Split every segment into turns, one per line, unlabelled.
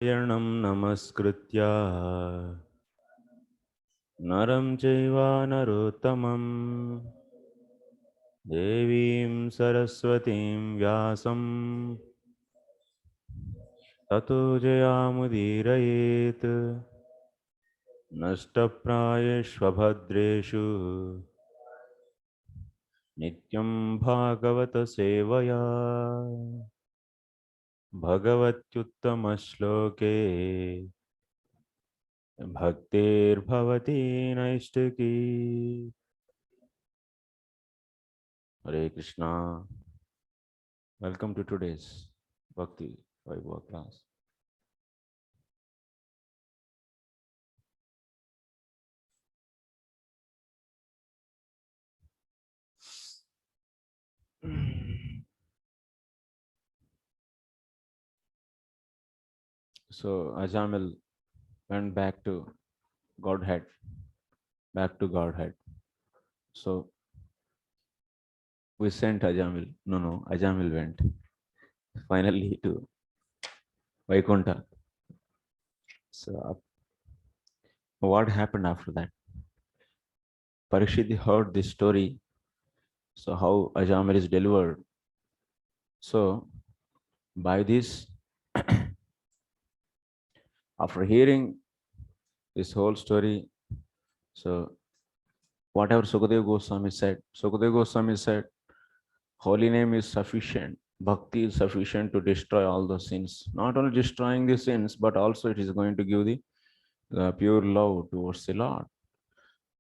Yanam namaskritya naram chaiva narottamam devim saraswatim vyasam tato jayamudirayet nashtaprayeshvabhadreshu nityam bhagavata sevaya bhagavatyuttama shloke Bhaktir Bhavati Naistaki. Hare Krishna. Welcome to today's Bhakti Vaibhava class. So Ajamil went back to Godhead, back to Godhead. So we sent Ajamil. No, Ajamil went finally to Vaikunta. So what happened after that? Pariksit heard this story. So how Ajamil is delivered. So by this, after hearing this whole story, so whatever Sukadev Goswami said, holy name is sufficient. Bhakti is sufficient to destroy all the sins. Not only destroying the sins, but also it is going to give the pure love towards the Lord.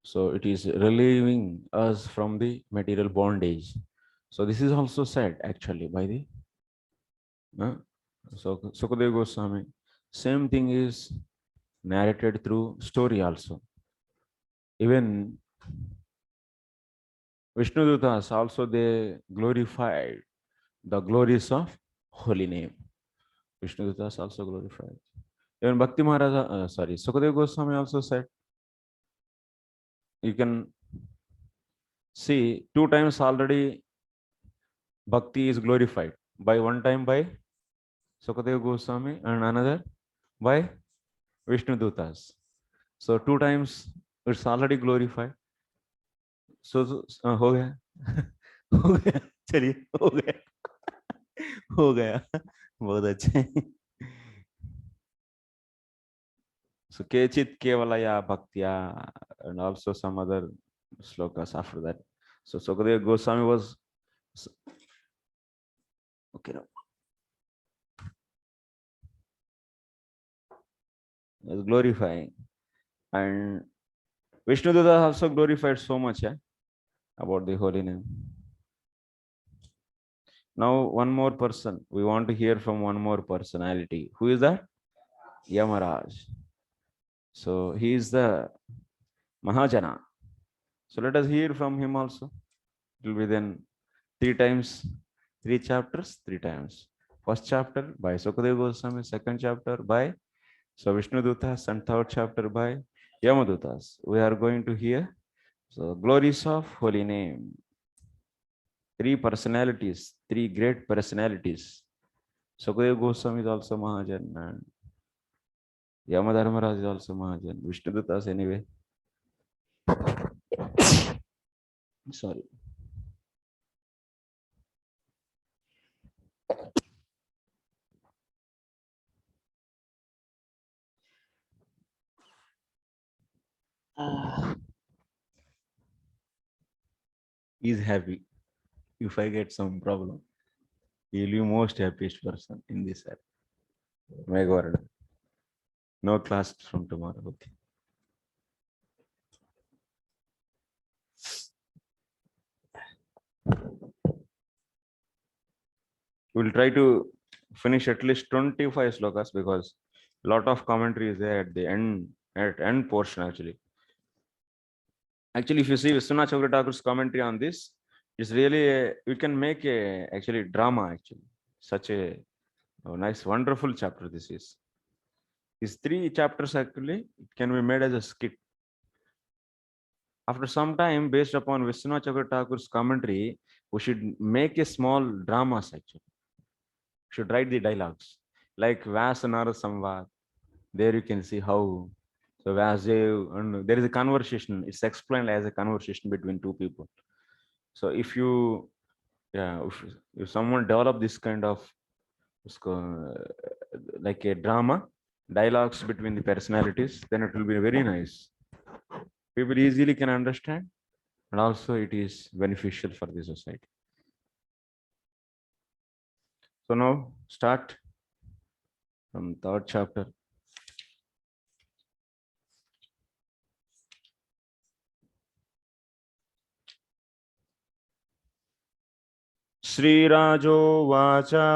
So it is relieving us from the material bondage. So this is also said actually by the so Sukadev Goswami. Same thing is narrated through story also. Even Vishnu dutas also they glorified the glories of holy name. Vishnu dutas also glorified. Even Bhakti Maharaj, Sukadev Goswami also said, you can see 2 times already Bhakti is glorified. By one time by Sukadev Goswami and another by Vishnu dutas. So 2 times it's already glorified. So हो गया हो गया चलिए हो गया बहुत अच्छे So Kechit Kevalaya Bhaktya and also some other slokas after that. So Sukadev Goswami was okay. Was glorifying. And Vishnu Dutta also glorified so much about the holy name. Now one more person. We want to hear from one more personality. Who is that? Yamaraja. So he is the Mahajana. So let us hear from him also. It will be then 3 times, 3 chapters, 3 times. First chapter by Sukadev Goswami, second chapter by Vishnu Dutas, and third chapter by Yamadutas. We are going to hear so glories of holy name. 3 personalities, 3 great personalities. Sukadev Goswami is also Mahajan and Yamadharmaraj is also Mahajan. Vishnu Dutas anyway. Sorry. He's happy. If I get some problem, he'll be most happiest person in this app. My God. No class from tomorrow. Okay. We'll try to finish at least 25 slokas because a lot of commentary is there at the end, at end portion actually. Actually, if you see Vishwanath Chakravarti's commentary on this, it's really we can make a actually drama actually. Such a nice, wonderful chapter this is. These 3 chapters actually it can be made as a skit. After some time, based upon Vishwanath Chakravarti's commentary, we should make a small dramas actually. Should write the dialogues. like Vasanara Samvad. There you can see how. So Vasudev, and there is a conversation. It's explained as a conversation between two people. So if you, yeah, if someone develop this kind of like a drama, dialogues between the personalities, then it will be very nice. People easily can understand, and also it is beneficial for the society. So now start from third chapter. Srirajo Vacha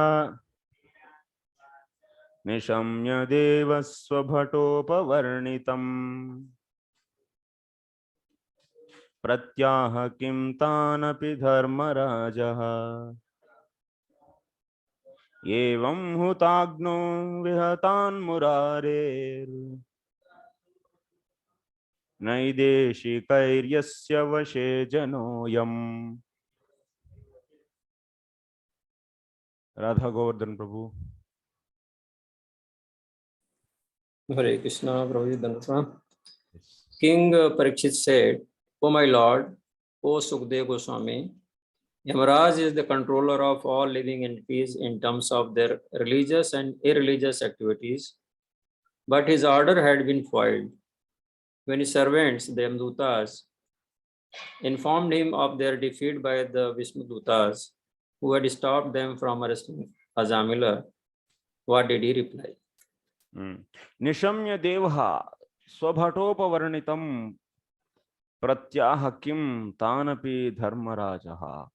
Nishamya Devasvabhatopavarnitam Pratyaha Kim Tanapi Dharmarajaha Evam Hutagno Vihatan Murarer Naideshikairyasya Vashe Janoyam. Radha Govardhan Prabhu.
Hare Krishna, Prabhuji Dhanasana. King Pariksit said, O my Lord, O Sukadev Goswami, Yamaraj is the controller of all living entities in terms of their religious and irreligious activities, but his order had been foiled. When his servants, the dutas, informed him of their defeat by the Vishnu dutas, who had stopped them from arresting Ajamila, what did he reply?
Nishamya Devaha Swabhatopavarnitam Pratyaha Kim Tanapi Dharmarajaha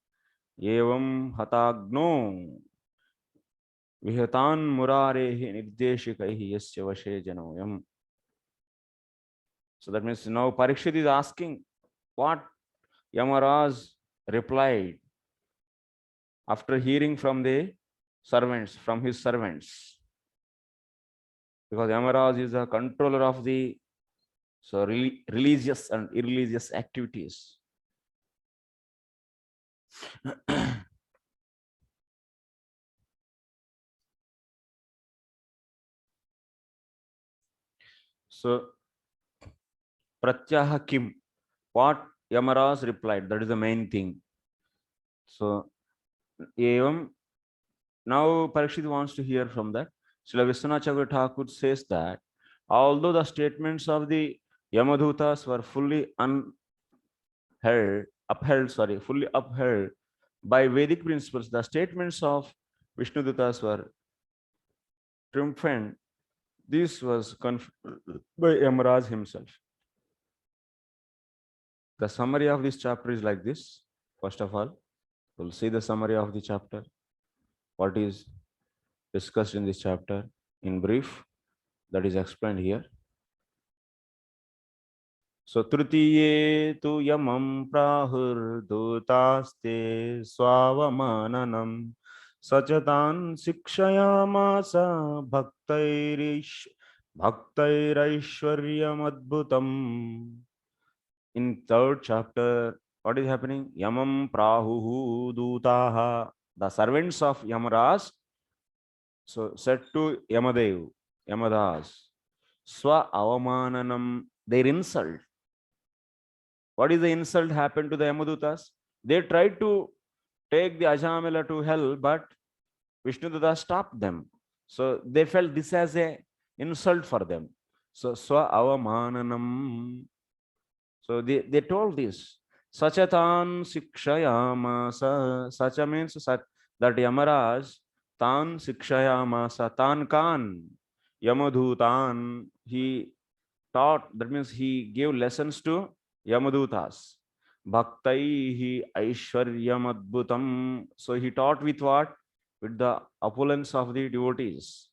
Evam Hatagno Vihatan Murarehi Nirdeshikaihi Yasya Vashe Janoyam. So that means now Parikshit is asking what Yamaraj replied after hearing from the servants, from his servants. Because Yamaraj is the controller of the religious and irreligious activities. So Pratyaha Kim, what Yamaraj replied, that is the main thing. So Evam, now Parikshit wants to hear from that. Srila Vishwanath Chakravarti Thakur says that although the statements of the Yamadhutas were fully fully upheld by Vedic principles, the statements of Vishnu Dutas were triumphant. This was confirmed by Yamaraj himself. The summary of this chapter is like this. First of all, we'll see the summary of the chapter. What is discussed in this chapter in brief, that is explained here. So tritiye tu yamam prahur dutaste swavamananam sachatan sikshayamasa bhaktairaishwaryam adbhutam. In third chapter, what is happening? Yamam prahuhu dutaha. The servants of Yamaraj so said to Yamadas, Swa avamananam, their insult. What is the insult happened to the Yamadutas? They tried to take the Ajamila to hell, but Vishnudutas stopped them. So they felt this as a insult for them. So Swa avamananam. So they told this. Sachatan sikshayamasa. Sacha means that Yamaraj tan sikshayamasa tan kan Yamadhutan. He taught, that means he gave lessons to Yamadutas. Bhaktaihi aishwaryam adbhutam. So he taught with what? With the opulence of the devotees.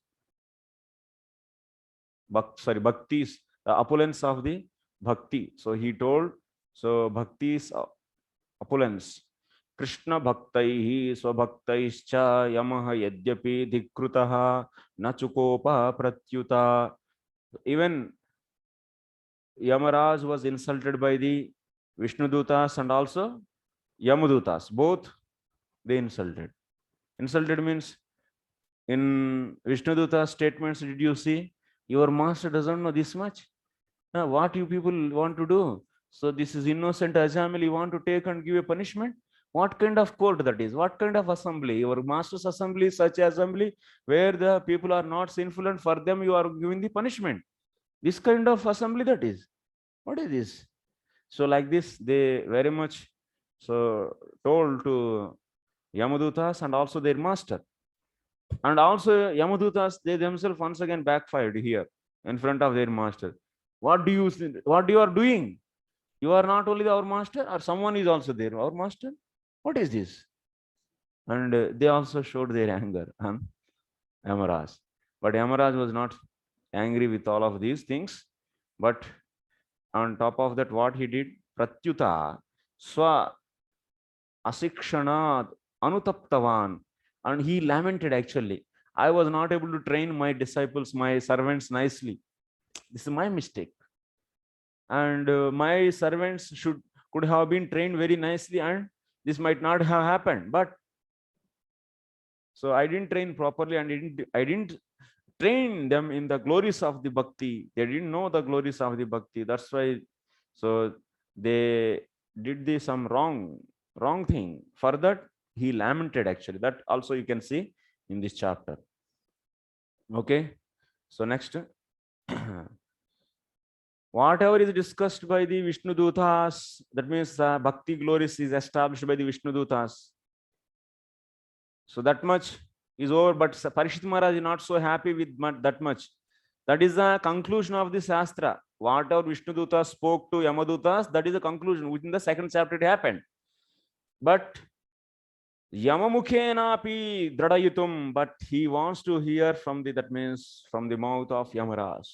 Bhaktis, the opulence of the bhakti. So he told, so bhakti's opulence. Krishna bhaktaihi swabhaktaischa yamaha yadyapi dhikrutaha nachukopa pratyuta. Even Yamaraj was insulted by the Vishnudutas and also Yamadutas. Both they insulted. Insulted means In Vishnuduta's statements, did you see? Your master doesn't know this much. Now, what you people want to do? So this is innocent Ajamila, you want to take and give a punishment? What kind of court that is? What kind of assembly? Your master's assembly is such assembly where the people are not sinful, and for them you are giving the punishment. This kind of assembly that is. What is this? So like this, they very much so told to Yamadutas and also their master. And also Yamadutas, they themselves once again backfired here in front of their master. What you are doing? You are not only our master, or someone is also there, our master. What is this? And they also showed their anger on Yamaraj. But Yamaraj was not angry with all of these things. But on top of that, what he did? Pratyuta swa asikshanad anutaptavan. And he lamented actually. I was not able to train my disciples, my servants nicely. This is my mistake. And my servants could have been trained very nicely, and this might not have happened. But so I didn't train properly, and I didn't train them in the glories of the bhakti. They didn't know the glories of the bhakti. That's why so they did some wrong thing. For that he lamented actually. That also you can see in this chapter. Okay, so next. Whatever is discussed by the Vishnu Dutas, that means Bhakti glories is established by the Vishnu Dutas. So that much is over, but Pariksit Maharaj is not so happy with that much. That is the conclusion of the Shastra. Whatever Vishnu Dutas spoke to Yamadutas, that is the conclusion. Within the second chapter it happened. But Yamamukhenapi Dradayitum, but he wants to hear from that means from the mouth of Yamaraj.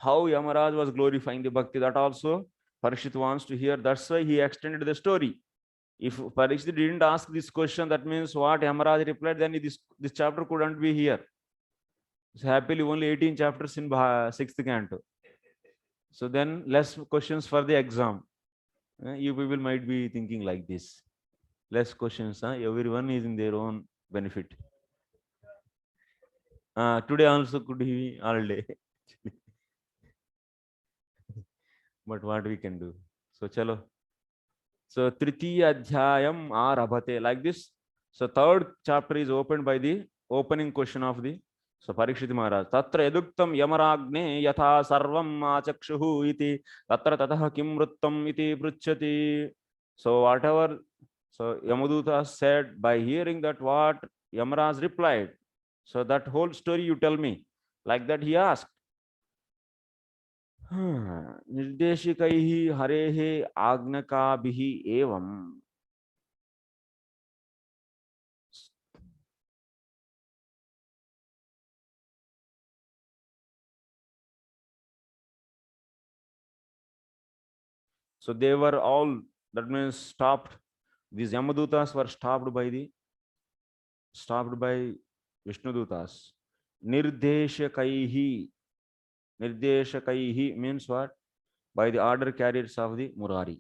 How Yamaraj was glorifying the bhakti, that also Parikshit wants to hear. That's why he extended the story. If Parikshit didn't ask this question, that means what Yamaraj replied, then this chapter couldn't be here. So happily only 18 chapters in 6th canto. So then less questions for the exam. You people might be thinking like this. Less questions, everyone is in their own benefit. Today also could be all day. But what we can do? So chalo. So Tritiya Adhyayam Arabhate, like this. So third chapter is opened by the opening question of the Parikshit Maharaj. Tatra eduktam yamaragne yatha sarvam achakshuhu iti tatra tatah kim vrittam iti pruchati. So whatever Yamaduta said, by hearing that what Yamaraj replied. So that whole story you tell me. Like that he asked. Nirdeshikaihi harehe agnakabihi evam. So they were all, that means stopped. These Yamadutas were stopped by Vishnudutas. Nirdeshakaihi. Nirdeshakaihi means what? By the order carriers of the Murari.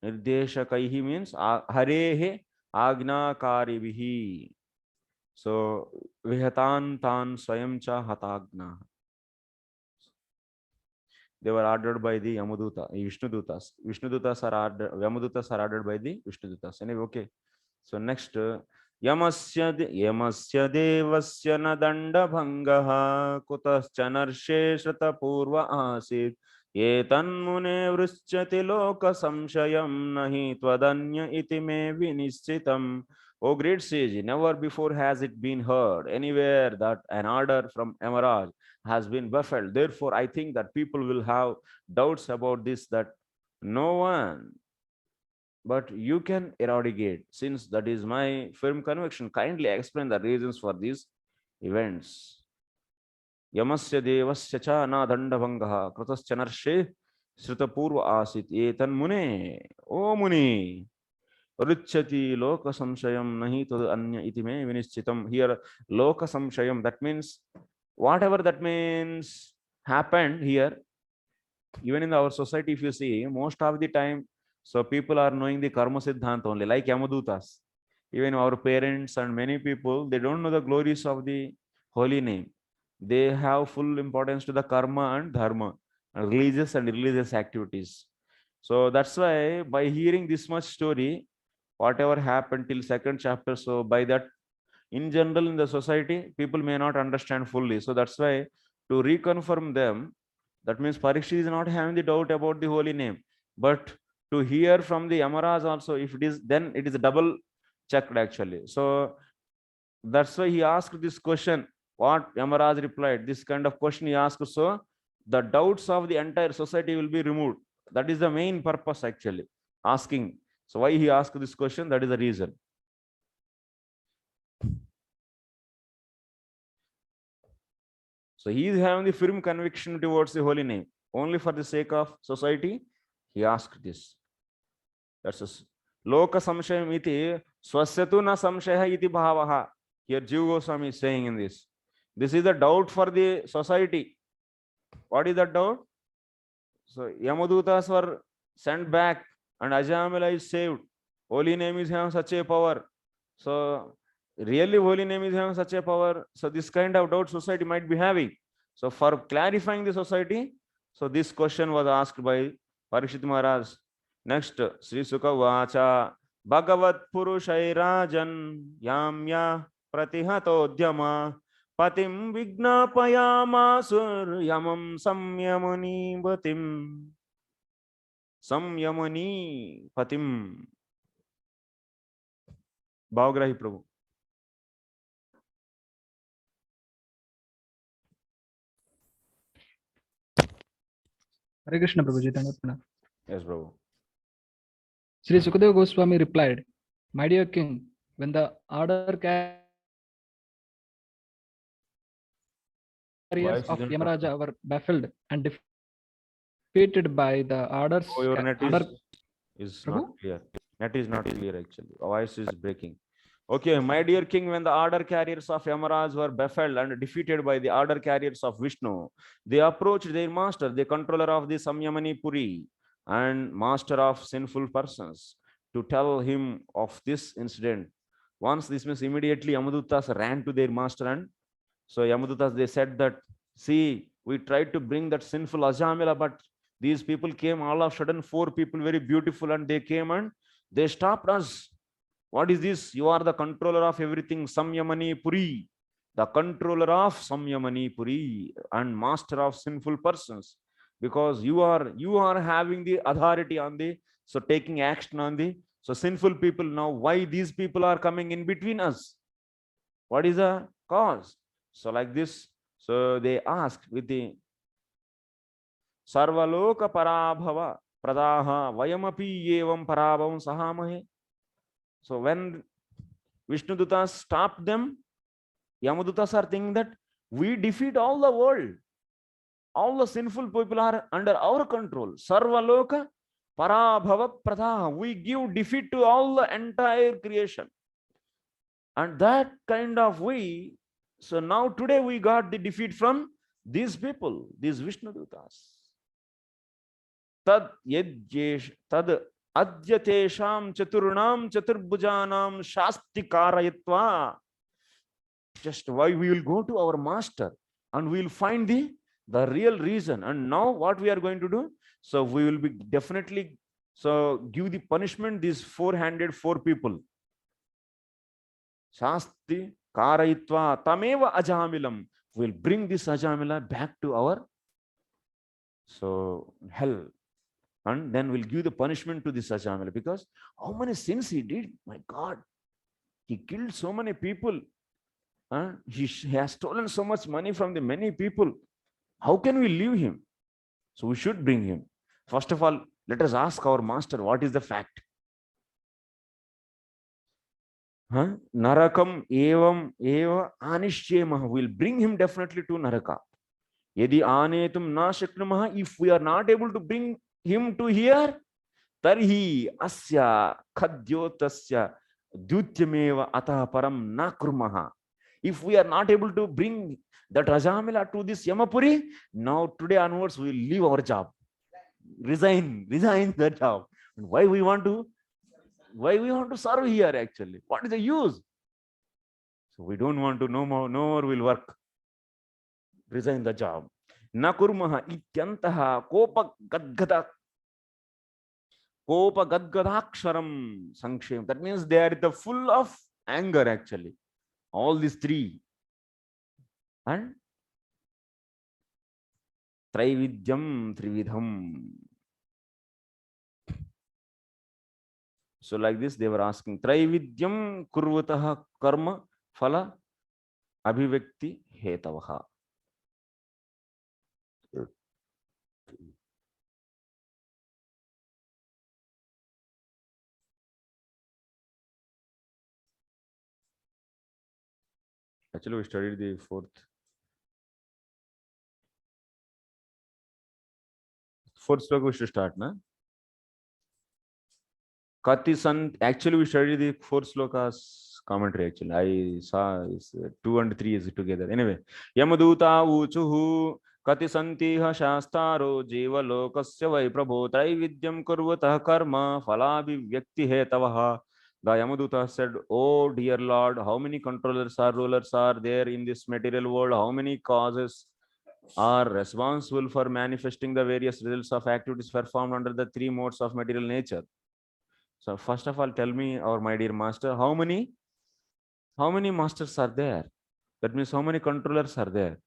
Nirdeshakaihi means harehe agnakaribihi. So vihatan tan swayam cha hatagna. They were ordered by the Vishnudutas. Vishnudutas are ordered, Yamadutas are ordered by the Vishnudutas. Anyway, okay. So next, Yamasya devasya na danda bhangaha kutascha narshe shrata purva asit etan mune vrishchati loka samshayam nahi twadanya iti me vinischitam. O great sage, never before has it been heard anywhere that an order from Yamaraj has been baffled. Therefore, I think that people will have doubts about this, that no one but you can eradicate. Since that is my firm conviction, kindly explain the reasons for these events. Yamasya devasya cha na dandabhangaha kratascha narshe sritapurva asit etan mune. O muni, Ruchati loka samshayam nahi tad anya iti me vinischitam. Here, loka samshayam, that means whatever that means happened here. Even in our society, if you see, most of the time, so people are knowing the karma siddhanta only, like Yamadutas. Even our parents and many people, they don't know the glories of the holy name. They have full importance to the karma and dharma, and religious and religious activities. So that's why by hearing this much story, whatever happened till second chapter, so by that, in general in the society, people may not understand fully. So that's why to reconfirm them, that means Parikshit is not having the doubt about the holy name, but to hear from the Yamaraja also, if it is, then it is double checked actually. So that's why he asked this question. What Yamaraj replied, this kind of question he asked, so the doubts of the entire society will be removed. That is the main purpose actually, asking. So why he asked this question, that is the reason. So he is having the firm conviction towards the holy name. Only for the sake of society, he asked this. That's a loka samshayam iti swasyatu na samshaya iti bhavaha. Here Jiva Goswami is saying in this. This is the doubt for the society. What is that doubt? So Yamadutas were sent back and Ajamila is saved. Holy name is having such a power. So really holy name is having such a power. So this kind of doubt society might be having. So for clarifying the society, so this question was asked by Pariksit Maharaj. Next, Sri Sukha Vacha Bhagavat Purushairajan Yamya Pratihatodhyama Patim Vignapayamasur Yamam Samyamani Patim Samyamani Patim. Bhavgrahi Prabhu.
Hare Krishna Prabhuji.
Yes, Prabhu.
Sri Sukadev Goswami replied, "My dear king, when the order carriers of Yamaraja were baffled and defeated by the orders..."
Oh, your net is not clear. Net is not clear actually. Voice is breaking. Okay, my dear king, when the order carriers of Yamaraj were baffled and defeated by the order carriers of Vishnu, they approached their master, the controller of the Samyamani Puri and master of sinful persons, to tell him of this incident. Once this means immediately Yamadutas ran to their master, and so Yamadutas, they said that, see, we tried to bring that sinful Ajamila, but these people came all of a sudden, 4 people very beautiful, and they came and they stopped us. What is this? You are the controller of everything, Samyamani Puri, the controller of Samyamani Puri and master of sinful persons, because you are having the authority on the, so taking action on the, so sinful people. Now why these people are coming in between us? What is the cause? So like this, so they asked with the Sarvaloka Parabhava Pradaha Vayamapi Yevam Parabhavam Sahamahe. So when Vishnu Dutas stopped them, Yamadutas are thinking that we defeat all the world. All the sinful people are under our control. Sarvaloka Parabhava Pradaha. We give defeat to all the entire creation. And that kind of we, so now today we got the defeat from these people, these Vishnu Dutas. Tad yadyesh tad adyatesham chaturnam chaturbhujanam shasti karayatva. Just why we will go to our master and we will find the real reason. And now what we are going to do? So we will be definitely, so give the punishment these 404 people. Shasti karayatva tameva ajamilam. We will bring this Ajamila back to our, so hell. And then we'll give the punishment to this Ajamila, because how many sins he did, my God. He killed so many people. He has stolen so much money from the many people. How can we leave him? So we should bring him. First of all, let us ask our master, what is the fact? Narakam evam eva anishchemah. We'll bring him definitely to Naraka. Yadi anetum na shaknamaha. If we are not able to bring him to here, tarhi asya khadyotasya dutyameva atah param na kurmaha. If we are not able to bring that Ajamila to this Yamapuri, now today onwards we will leave our job. Resign the job. Why we want to serve here actually? What is the use? So we don't want to, no more will work. resign the job. Na kurmaha ityantaha kopa gadgadaksharam sankshem. That means they are full of anger actually. All these three. And Traividyam Trividham. So like this, they were asking, Traividyam kurvataha karma phala abhivekti hetavaha. Actually, we studied the fourth sloka. We should start, na? Actually, we studied the fourth sloka's commentary. Actually, I saw 2 and 3 is together. Anyway, Yamaduta uchuhu kati santiha shastaro jiva lokasya vai prabho traividyam kurvatah karma phalabi vyakti hetavaha. The Yamaduta said, "Oh dear Lord, how many controllers or rulers are there in this material world? How many causes are responsible for manifesting the various results of activities performed under the three modes of material nature?" So first of all, tell me, our my dear master, how many masters are there? That means how many controllers are there?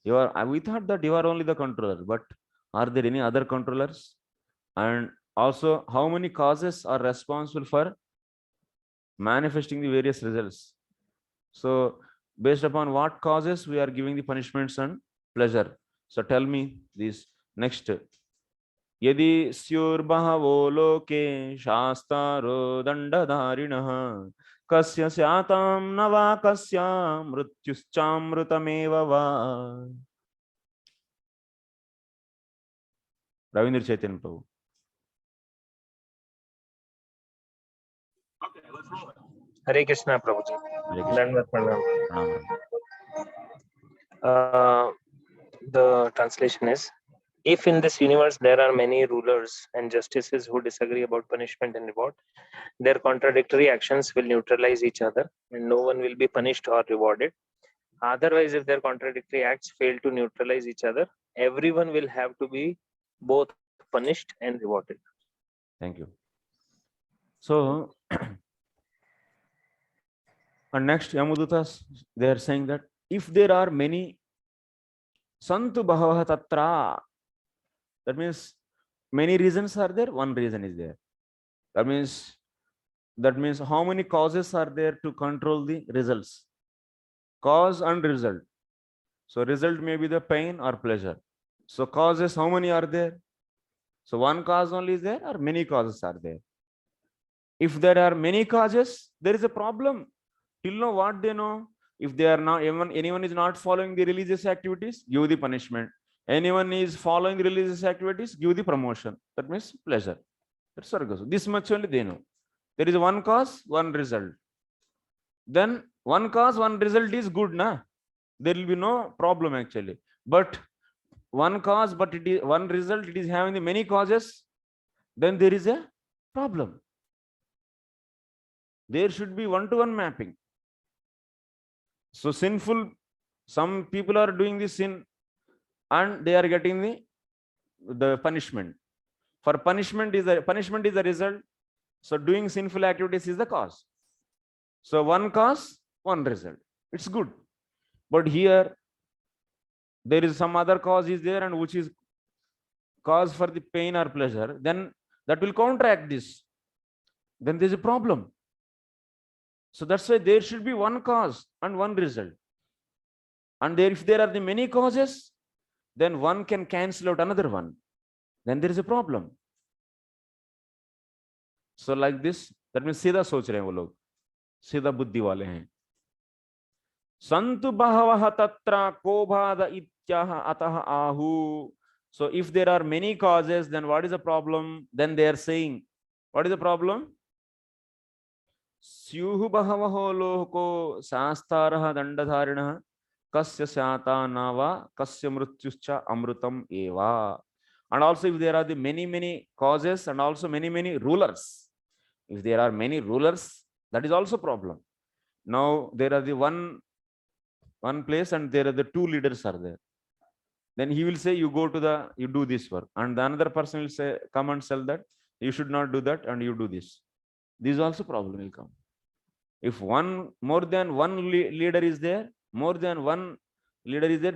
We thought that you are only the controller, but are there any other controllers? And also, how many causes are responsible for manifesting the various results? So based upon what causes we are giving the punishments and pleasure? So tell me this next. Yadi syurbahavo loke shastaro dandadharinah kasya syatam nava kasya mrityuschamrutameva va. Ravindra Chaitanya Prabhu.
Hare Krishna, Prabhuji.
Hare Krishna.
Dandavat pranam.
Pranam.
The translation is, if in this universe there are many rulers and justices who disagree about punishment and reward, their contradictory actions will neutralize each other and no one will be punished or rewarded. Otherwise, if their contradictory acts fail to neutralize each other, everyone will have to be both punished and rewarded.
Thank you. So, and next, Yamadutas, they are saying that if there are many Santu Bhavaha Tatra, that means many reasons are there, one reason is there. That means how many causes are there to control the results? Cause and result. So result may be the pain or pleasure. So causes, how many are there? So one cause only is there or many causes are there? If there are many causes, there is a problem. Till now what they know? If they are not, anyone is not following the religious activities, give the punishment. Anyone is following the religious activities, give the promotion. That means pleasure. That's what it goes. This much only they know. There is one cause, one result. Then one cause, one result is good, na? There will be no problem actually. But one cause, but it is one result, it is having the many causes, then there is a problem. There should be one-to-one mapping. So sinful, some people are doing this sin and they are getting the punishment. For punishment is the result. So doing sinful activities is the cause. So one cause, one result. It's good. But here there is some other cause is there and which is cause for the pain or pleasure, then that will counteract this. Then there's a problem. So that's why there should be one cause and one result. And if there are the many causes, then one can cancel out another one. Then there is a problem. So like this, that means सीधा सोच रहे हैं वो लोग, सीधा बुद्धि वाले हैं. संतु बहवः तत्र कोभाद इत्याह अतः आहु. So if there are many causes, then what is the problem? Then they are saying, what is the problem? स्युः बहवः लोको शास्तारः दण्डधारिणः kasya syata nava kasya mrityuscha amrutam eva. And also if there are the many causes and also many rulers, if there are many rulers, that is also problem. Now there are the one place and there are the two leaders are there. then he will say, you go to you do this work, and the another person will say, come and tell that you should not do that and you do this. This also problem will come. If more than one leader is there,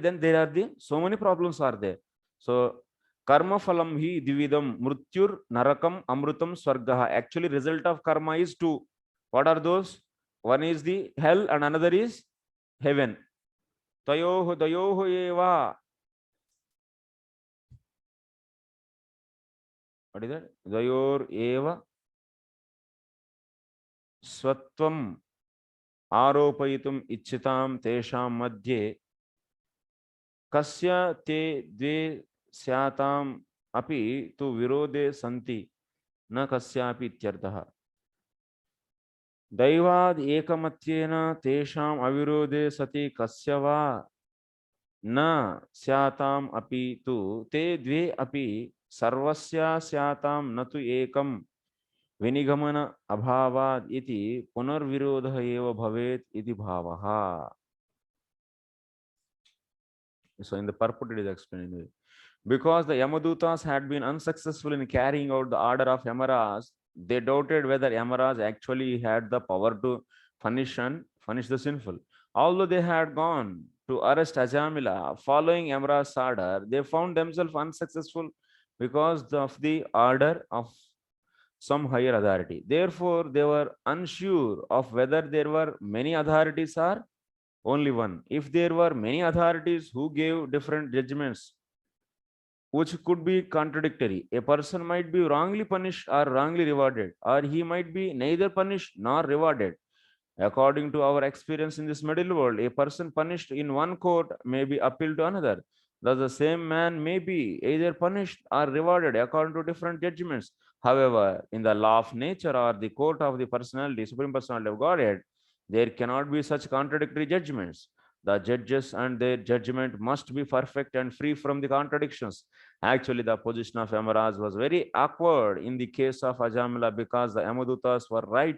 then there are so many problems are there. So karma phalam hi dividam mrutyur narakam amrutam swargaha. Actually, result of karma is two. What are those? One is the hell and another is heaven. Tayoho dayoho eva. What is that? Dayor eva swatvam आरोपयितुम इच्छिताम तेषां मध्ये कस्य ते द्वे स्याताम अपि तु विरोधे सन्ति न कस्यापि इत्यर्थः दैवाद् एकमत्येन तेषाम् अविरोधे सति कस्य वा न स्याताम अपि तु ते द्वे अपि सर्वस्य स्याताम न तु एकम विनिगमन अभावात् इति पुनर्विरोधः एव भवेत् इति भावः. So in the purport it is explained. Because the Yamadutas had been unsuccessful in carrying out the order of Yamaraj, they doubted whether Yamaraj actually had the power to punish the sinful. Although they had gone to arrest Ajamila following Yamaraj's order, they found themselves unsuccessful because of the order of some higher authority. Therefore, they were unsure of whether there were many authorities or only one. If there were many authorities who gave different judgments, which could be contradictory, a person might be wrongly punished or wrongly rewarded, or he might be neither punished nor rewarded. According to our experience in this middle world, a person punished in one court may be appealed to another. Thus, the same man may be either punished or rewarded according to different judgments. However, in the law of nature or the court of the personality, Supreme Personality of Godhead, there cannot be such contradictory judgments. The judges and their judgment must be perfect and free from the contradictions. Actually, the position of Yamaraj was very awkward in the case of Ajamila because the Yamadutas were right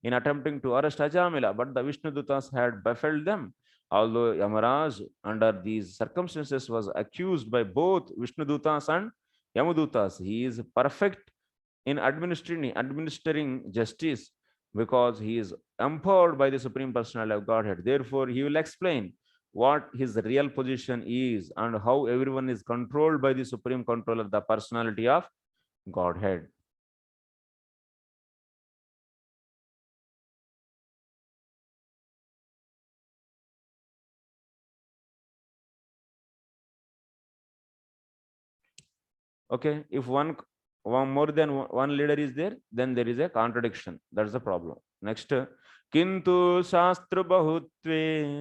in attempting to arrest Ajamila, but the Vishnudutas had baffled them. Although Yamaraj, under these circumstances, was accused by both Vishnudutas and Yamadutas, he is perfect in administering justice because he is empowered by the Supreme Personality of Godhead. Therefore, he will explain what his real position is and how everyone is controlled by the Supreme Controller, the Personality of Godhead. Okay, if one more than one leader is there, then there is a contradiction. That's the problem. Next, kintu shastra bahutve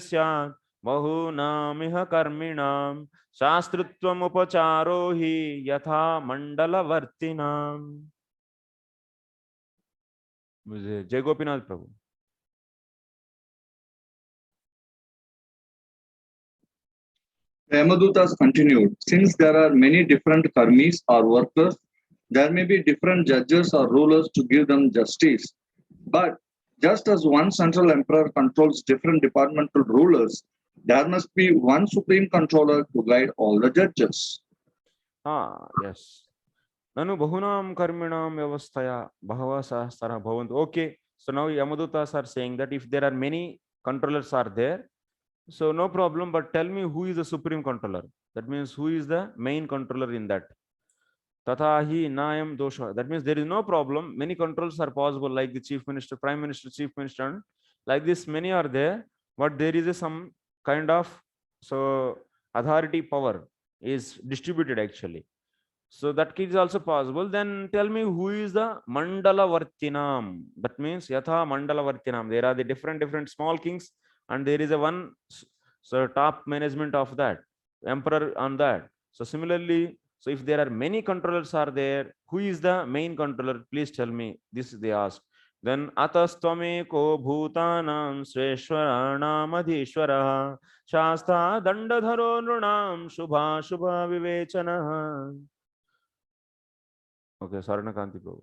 syat bahunamiha karminam shastrutvam upacharo hi yatha mandalavartinam. Jai Gopinath Prabhu.
The Yamadutas continued, since there are many different karmis or workers, there may be different judges or rulers to give them justice. But just as one central emperor controls different departmental rulers, there must be one supreme controller to guide all the judges.
Yes. Nanu bahunam karminam vyavasthaya bahava sahasara bhavantu. Okay, so now Yamadutas are saying that if there are many controllers are there, so no problem, but tell me who is the supreme controller. That means who is the main controller in that. Tatahi nayam dosha. That means there is no problem. Many controls are possible, like the chief minister, prime minister, chief minister, and like this many are there, but there is some kind of authority power is distributed actually. So that is also possible. Then tell me who is the Mandalavartinam. That means Yatha Mandalavartinam. There are the different small kings, and there is a one top management of that emperor on that. So similarly, so if there are many controllers are there, who is the main controller? Please tell me. This they ask. Then atastvameko bhutanam sveshwaranam adhishwara shasta dandadharo nrunam shubha vivechana. Okay, Saranakanti Prabhu.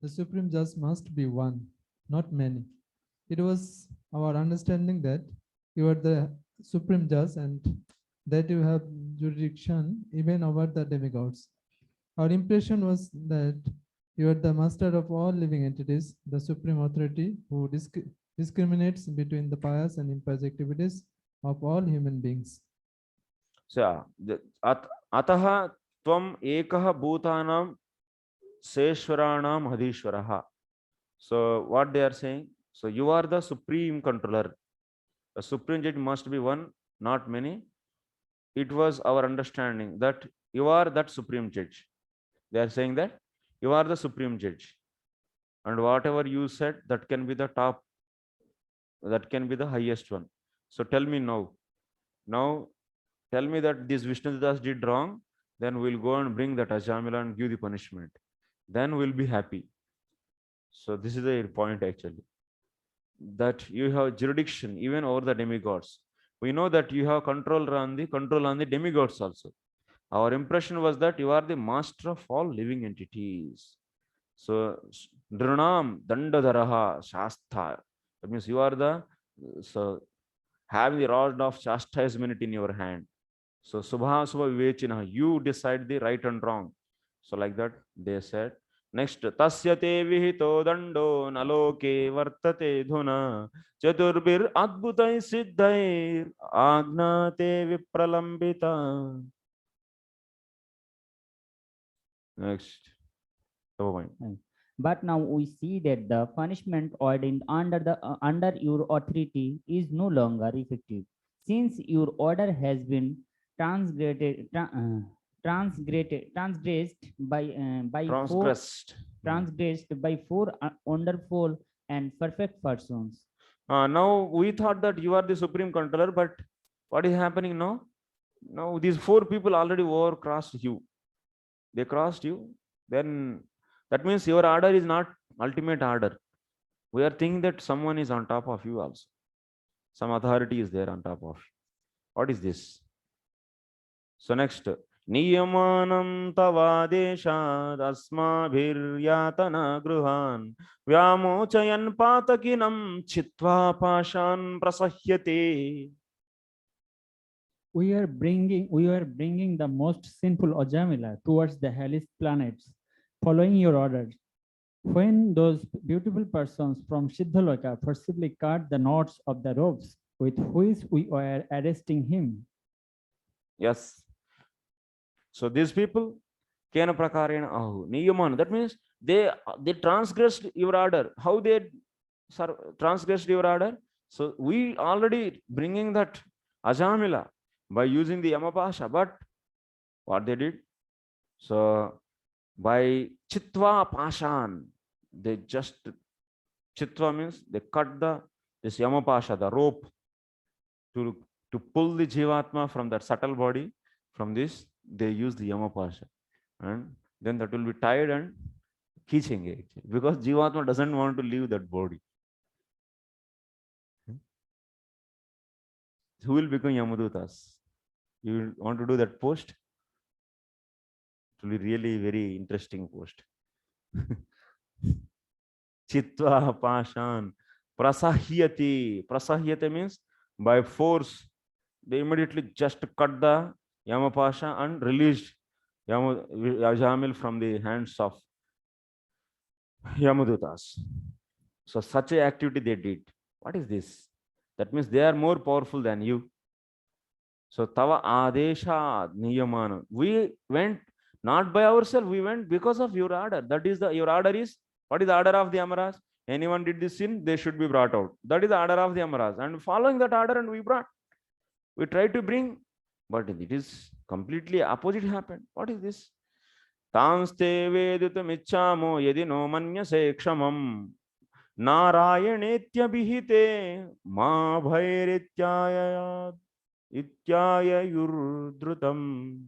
The Supreme Judge must be one, not many. It was our understanding that you are the supreme judge and that you have jurisdiction even over the demigods. Our impression was that you are the master of all living entities, the supreme authority who discriminates between the pious and impious activities of all human beings.
So, ataha tvam ekah bhutanam seshwaranam hadishwaraha. So, what they are saying? So, you are the supreme controller. A supreme judge must be one, not many. It was our understanding that you are that supreme judge. They are saying that you are the supreme judge. And whatever you said, that can be the top, that can be the highest one. So tell me now. Now, tell me that this Vishnu Das did wrong, then we'll go and bring that Ajamila and give the punishment. Then we'll be happy. So this is the point actually. That you have jurisdiction even over the demigods. We know that you have control on the demigods also. Our impression was that you are the master of all living entities. So Dranam Dandadaraha Shastha. That means you are the having the rod of chastisement in your hand. So Subha Subha Vivechina, you decide the right and wrong. So like that they said. Next, Tasyate Vihito Dando Naloke Vartate Dhuna Chaturbir Adbutai Siddhair Agnate Vipralambita. Next.
But now we see that the punishment ordained under your authority is no longer effective, since your order has been transgressed by four wonderful and perfect persons.
Now we thought that you are the supreme controller, but what is happening now? Now these four people already overcrossed you. They crossed you. Then that means your order is not ultimate order. We are thinking that someone is on top of you also. Some authority is there on top of you. What is this? So next, Niyamanam tavadeshad asmabhiryatana gruhan vyamochayan patakinam chitva pashan prasahyate.
We are bringing the most sinful Ajamila towards the hellish planets, following your orders. When those beautiful persons from Siddhaloka forcibly cut the knots of the ropes with which we were arresting him.
Yes. So these people, Kena Prakarena Ahu, Niyamana, that means they transgressed your order. How they transgressed your order? So we already bringing that Ajamila by using the Yamapasha, but what they did? So by Chitva Pashan, they just, Chitva means they cut this Yamapasha, the rope, to pull the Jivatma from that subtle body. From this, they use the Yamapasha. And then that will be tied and kichenge, because Jivatma doesn't want to leave that body. Who will become Yamadutas? You want to do that post? It will be really very interesting post. Chitva Pashan Prasahyati. Prasahyati means by force. They immediately just cut the Yamapasha and released Ajamil from the hands of Yamadutas. So such a activity they did. What is this? That means they are more powerful than you. So Tava Adesha Niyamana. We went not by ourselves, we went because of your order. That is your order is, what is the order of the Yamaraja? Anyone did this sin, they should be brought out. That is the order of the Yamaraja. And following that order, and we tried to bring, but it is completely opposite happened. What is this? Tanste vedutam ichchamo yadi no manyase kshamam Narayanetya bihite ma bhairityaya ityaya yurdrutam.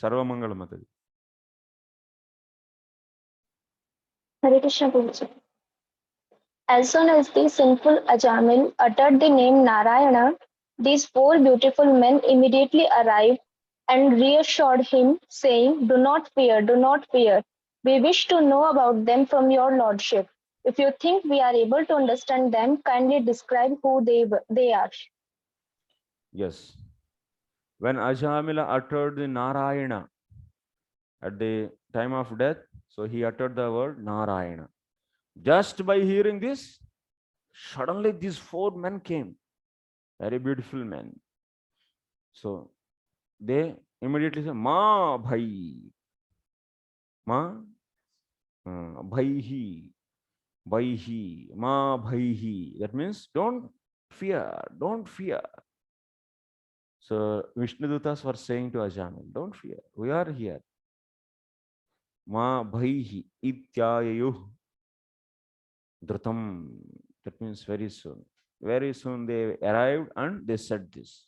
Sarvamangalam Mataji.
Hare Krishna Prabhuji. As soon as the sinful Ajamil uttered the name Narayana, these four beautiful men immediately arrived and reassured him, saying, "Do not fear, do not fear. We wish to know about them from your lordship." If you think we are able to understand them, kindly describe who they are.
Yes. When Ajamila uttered the Narayana at the time of death, so he uttered the word Narayana. Just by hearing this, suddenly these four men came, very beautiful men. So they immediately said, Ma bhai, Ma bhaihi, bhaihi, Ma bhaihi. That means don't fear, don't fear. So Vishnu Dutas were saying to Ajamil, don't fear, we are here. Ma bhaihi ityayayuh drutam. That means very soon. Very soon they arrived and they said this.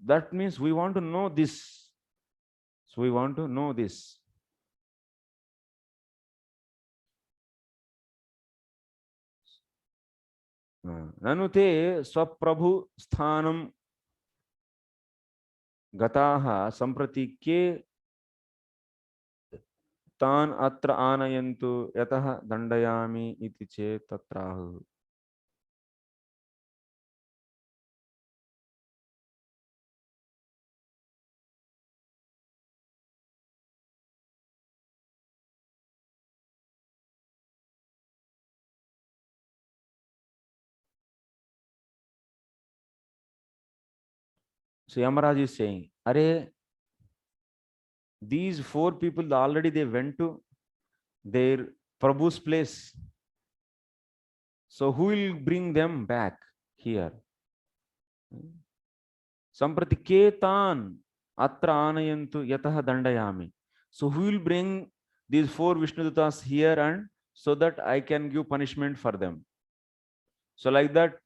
That means we want to know this. So we want to know this. Nanu te swaprabhu sthanam gataha samprati ke tan atra anayantu yatah dandayami iti che tatrahu. So Yamaraj is saying, Are these four people already they went to their Prabhu's place. So who will bring them back here? Samprati ketan atra anayantu yatah dandayami. So who will bring these four Vishnudutas here and so that I can give punishment for them? So like that,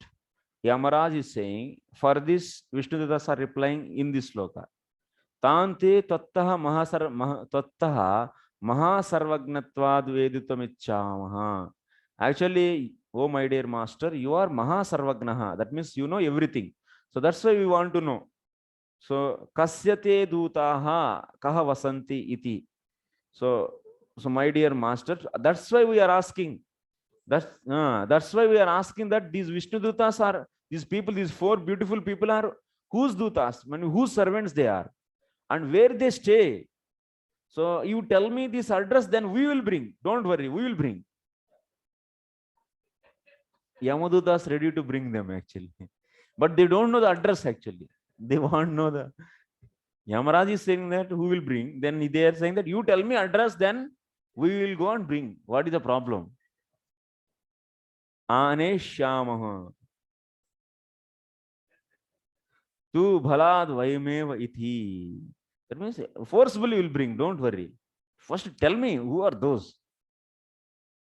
Yamaraj is saying, for this Vishnudutas are replying in this sloka. Tante tattaha mahasarvagnatvad vedutamichamaha. Actually, oh my dear master, you are mahasarvagnaha. That means you know everything. So that's why we want to know. So kasyate dutaha kaha vasanti iti. So my dear master, that's why we are asking. That's why we are asking that these Vishnu dutas are, these people, these four beautiful people are whose dutas, I mean, whose servants they are, and where they stay. So you tell me this address, then we will bring. Don't worry, we will bring. Yamadutas ready to bring them actually, but they don't know the address actually. They want to know the. Yamaraj is saying that who will bring. Then they are saying that you tell me address, then we will go and bring. What is the problem? Aneshyamaha. Tu bhalad vaimeva ithi. That means forcibly will bring. Don't worry. First tell me who are those.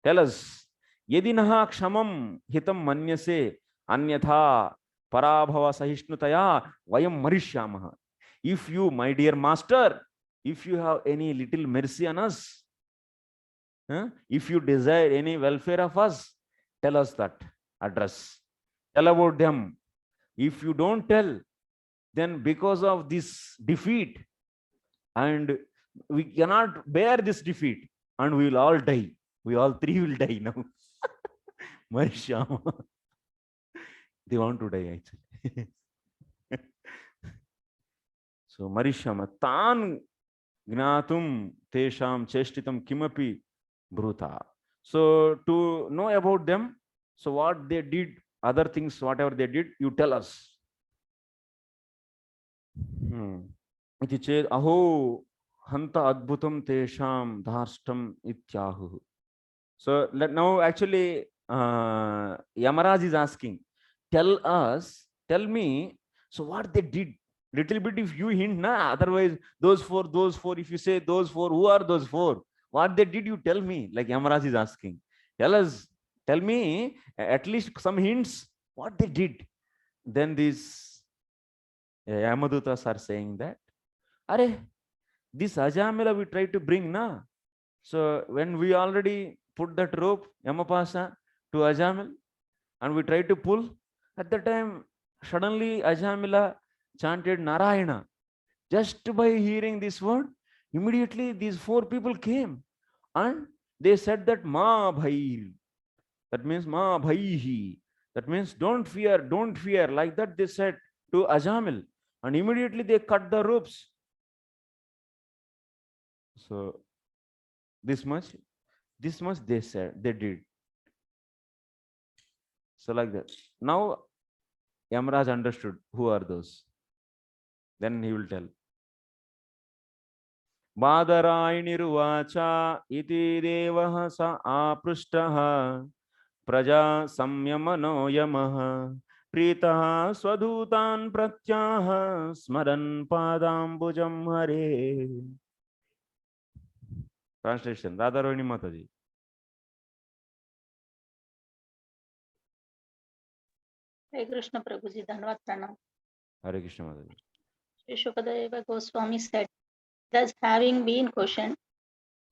Tell us. Yedinaha kshamam hitam manyase anyatha parabhava sahishnutaya vayam marishyamaha. If you, my dear master, if you have any little mercy on us, if you desire any welfare of us, tell us that address. Tell about them. If you don't tell, then because of this defeat, and we cannot bear this defeat, and we will all die. We all three will die now. Marishama. They want to die actually. So Marishama tan gnatum tesham cheshtitam kimapi bruta. So to know about them, so what they did, other things, whatever they did, you tell us. Iti ched aho hanta adbhutam tesham dharshtam ityahu. So now actually Yamaraj is asking, tell me, so what they did. Little bit if you hint, na, otherwise those four, if you say those four, who are those four? What they did, you tell me, like Yamaraj is asking. Tell me at least some hints, what they did. Then these Yamadutas are saying that, Are, this Ajamila we tried to bring, na? So when we already put that rope, Yamapasa, to Ajamil, and we tried to pull, at the time, suddenly Ajamila chanted Narayana. Just by hearing this word, immediately these four people came and They said that ma bhai, that means ma bhaihi, that means don't fear, don't fear. Like that they said to Ajamil, and immediately they cut the ropes. So this much they said, they did. So like that. Now Yamaraj understood who are those. Then he will tell. Badarainiruvacha iti devah sa aprishtaha praja samyamano yamaha pritaha swadhutan pratyaha smaran padambujam hare. Translation. Radharani Mataji.
Hare Krishna Prabhuji, Dhanavad Pranam.
Hare Krishna Mataji.
Sri Sukadev Goswami said, thus having been questioned,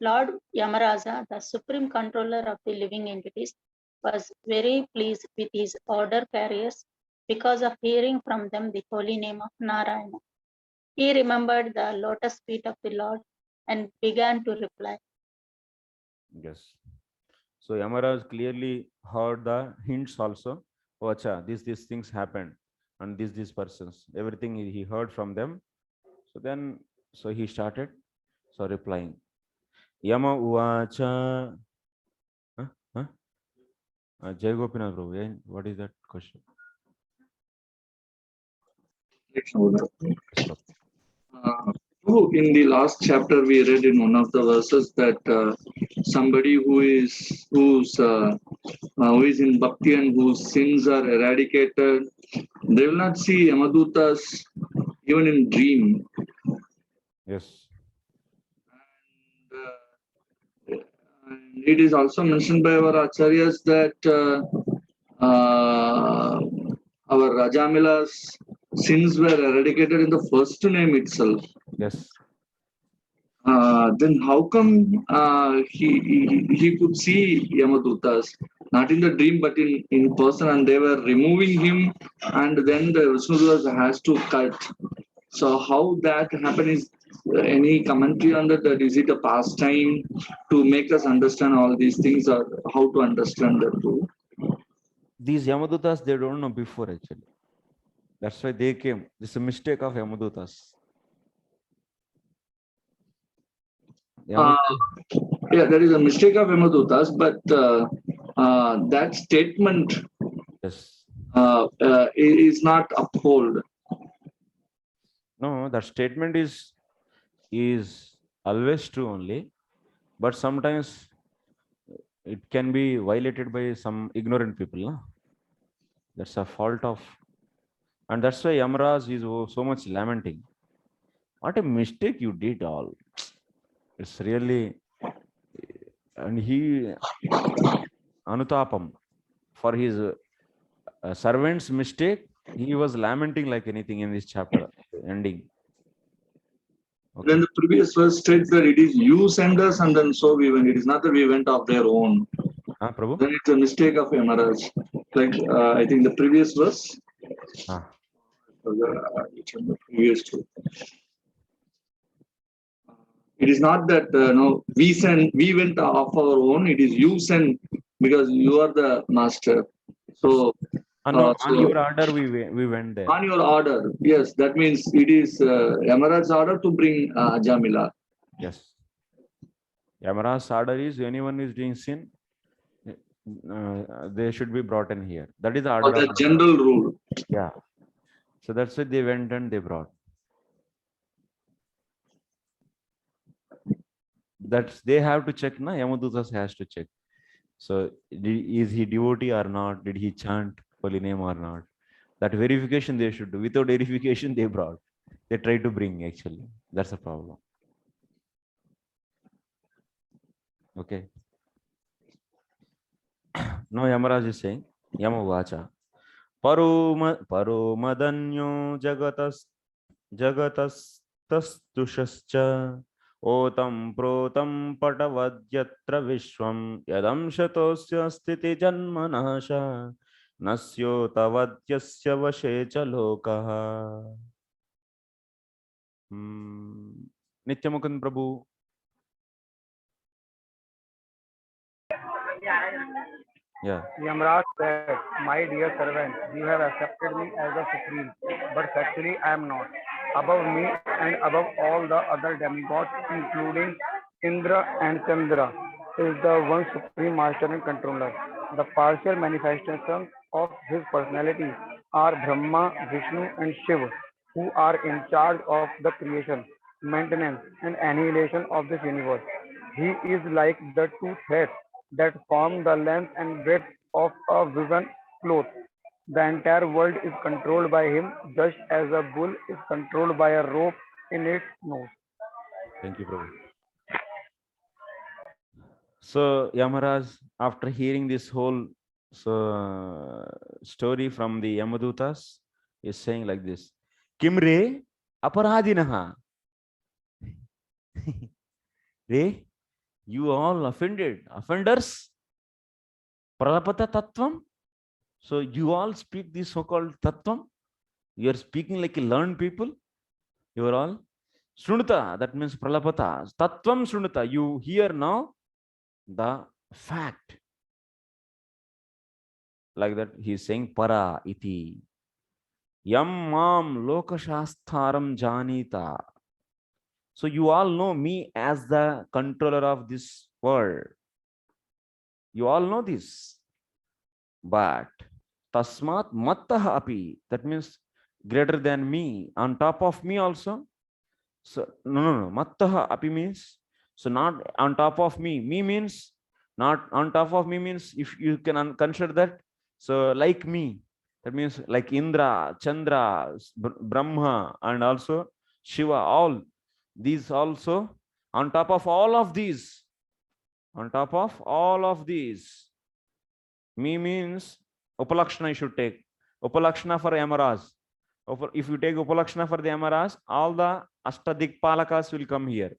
Lord Yamaraja, the supreme controller of the living entities, was very pleased with his order carriers because of hearing from them the holy name of Narayana. He remembered the lotus feet of the Lord and began to reply.
Yes. So Yamaraj clearly heard the hints also. Oh, acha, these things happened, and these persons. Everything he heard from them. So then, so he started. So replying. Yama uvacha. Huh? Huh? Jai Gopinath Prabhu. What is that question?
In the last chapter, we read in one of the verses that somebody who is in bhakti and whose sins are eradicated, they will not see Yamadutas even in dream.
Yes.
And it is also mentioned by our acharyas that our Ajamila's sins were eradicated in the first name itself.
Yes.
Then how come he could see Yamadutas, not in the dream but in person, and they were removing him, and then the Vishnudutas has to cut. So how that happened is any commentary on that? That is it a pastime to make us understand all these things, or how to understand that too?
These Yamadutas, they don't know before actually. That's why they came. This is a mistake of Yamadutas.
Yeah, there is a mistake of Yamadutas, but that statement
Yes.
is not upheld.
No, that statement is always true only, but sometimes it can be violated by some ignorant people. No? That's a fault of, and that's why Yamaraj is so much lamenting. What a mistake you did all. It's really, and he anutapam for his servant's mistake. He was lamenting like anything in this chapter ending. Okay.
Then the previous verse states that it is you send us, and then so we went. It is not that we went of their own.
Prabhu?
Then it's a mistake of Yamaraj. Like I think the previous verse. The previous two. It is not that no we went of our own. It is you send because you are the master. So
no, on your order we went there.
On your order, yes, that means it is Yamaraj's order to bring Ajamila.
Yes. Yamaraj's order is anyone is doing sin, they should be brought in here. That is the order.
The general rule.
Yeah. So that's why they went and they brought. That's they have to check, na? Yamadutas has to check. So is he devotee or not? Did he chant holy name or not? That verification they should do. Without verification, they brought. They try to bring actually. That's a problem. Okay. Now Yamaraj is saying, Yamavacha. Paro madanyo jagatastastusascha otam protam patavadyatra vishwam yadam shatosya sthiti janmanasha nasyo tavadyasya vashecha lokaha. Nityamukund Prabhu. Yeah.
Yamraj said, "My dear servant, you have accepted me as the supreme, but factually I am not. Above me and above all the other demigods, including Indra and Chandra, is the one supreme master and controller. The partial manifestations of his personality are Brahma, Vishnu, and Shiva, who are in charge of the creation, maintenance, and annihilation of this universe. He is like the two threads that form the length and breadth of a woven cloth. The entire world is controlled by him, just as a bull is controlled by a rope in its nose."
Thank you, Prabhu. So Yamaraj, after hearing this whole story from the Yamadutas, is saying like this: Kimre aparadinaha. Re, you all offenders. Pralapata tattvam. So you all speak this so-called tattvam. You are speaking like a learned people. You are all Srunuta, that means pralapata. Tattvam Srunuta, you hear now the fact. Like that, he is saying para iti. Yam mam lokashastharam janita. So you all know me as the controller of this world. You all know this. But tasmat mattah api, that means greater than me, on top of me also. So no. Mattah api means, so not on top of me. Me means not on top of me means, if you can consider that, so like me, that means like Indra, Chandra, Brahma, and also Shiva, all these also, on top of all of these, on top of all of these. Me means Upalakshana you should take. Upalakshana for Yamaraja. If you take Upalakshana for the Yamaraja, all the Ashtadik Palakas will come here.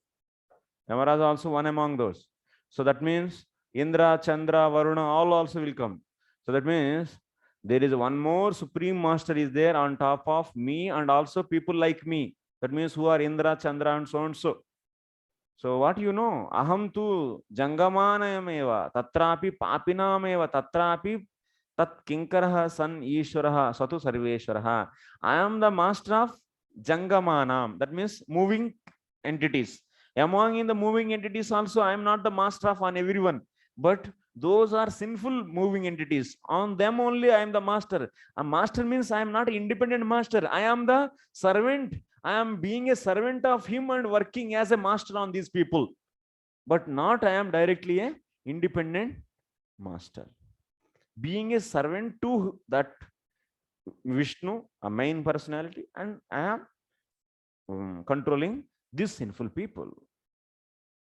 Yamaraja also one among those. So that means Indra, Chandra, Varuna, all also will come. So that means there is one more supreme master is there on top of me and also people like me. That means who are Indra, Chandra, and so and so. So what you know? Aham tu jangamanayameva tatrapi papinameva tatrapi tat kinkaraha san ishwaraha satu sarveshwaraha. I am the master of jangamanam. That means moving entities. Among in the moving entities also, I am not the master of on everyone, but those are sinful moving entities. On them only I am the master. A master means I am not an independent master. I am the servant. I am being a servant of him and working as a master on these people, but not I am directly a independent master. Being a servant to that Vishnu, a main personality, and I am controlling these sinful people.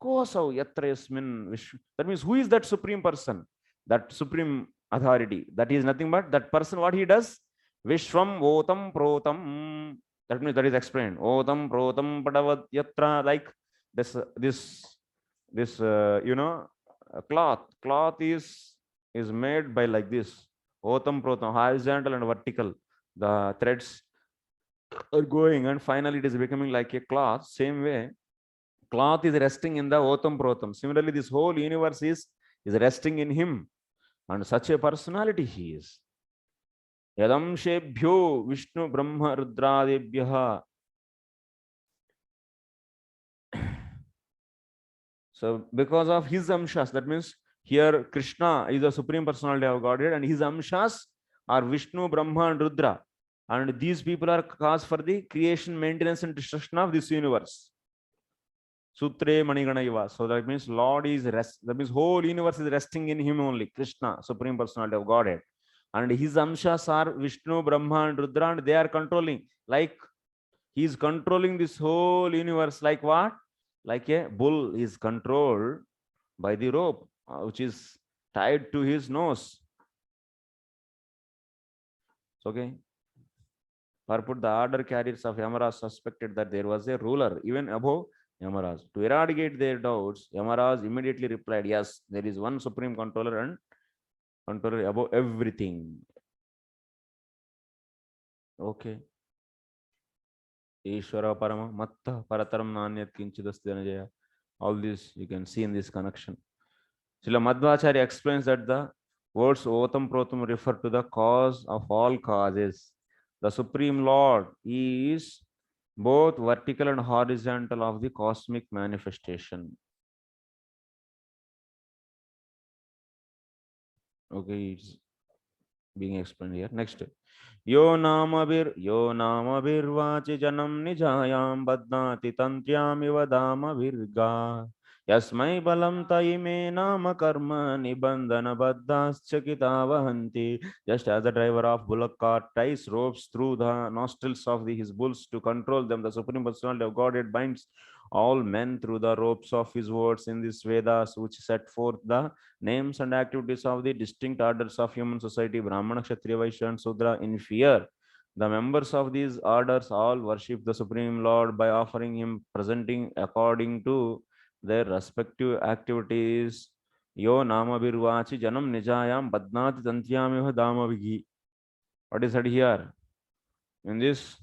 That means who is that supreme person, that supreme authority? That is nothing but that person, what he does? Vishwam Otam Protam. That means that is explained. Otam Protam Padavat Yatra, like this cloth is made by like this. Otam Protam, horizontal and vertical. The threads are going and finally it is becoming like a cloth. Same way, cloth is resting in the Otam Protam. Similarly, this whole universe is resting in him. And such a personality he is. Yadamshebhyo Vishnu Brahma Rudradebhyaha. So because of his amshas, that means here Krishna is the supreme personality of Godhead, and his amshas are Vishnu, Brahma, and Rudra. And these people are cause for the creation, maintenance, and destruction of this universe. Sutre Maniganaiva. So that means Lord is rest. That means whole universe is resting in him only. Krishna, supreme personality of Godhead. And his amshas are Vishnu, Brahma, and Rudra, and they are controlling. Like he is controlling this whole universe. Like what? Like a bull is controlled by the rope, which is tied to his nose. Okay. Purport: the order carriers of Yamaraj suspected that there was a ruler even above Yamaraj. To eradicate their doubts, Yamaraj immediately replied, yes, there is one supreme controller and controller above everything. Okay. Ishvara Parama Matta Parataram Nanyat Kinchidasthi Dhanajaya. All this you can see in this connection. Srila Madhvacharya explains that the words Otam Protam refer to the cause of all causes. The Supreme Lord is both vertical and horizontal of the cosmic manifestation. Okay, it's being explained here. Next. Yo namabir vachi janam nijayam badnati tantyam ivadama virga. Yasmai balam taime nama karma nibandhana baddhascha kitavahanti. Just as the driver of bullock cart ties ropes through the nostrils of his bulls to control them, the Supreme Personality of Godhead binds all men through the ropes of his words in these Vedas, which set forth the names and activities of the distinct orders of human society, Brahmana, Kshatriya, Vaishya, and Sudra, in fear. The members of these orders all worship the Supreme Lord by offering him presenting according to their respective activities. Yo nama birvachi janam nijayam badnati tantyamiva damavigi. What is said here? In this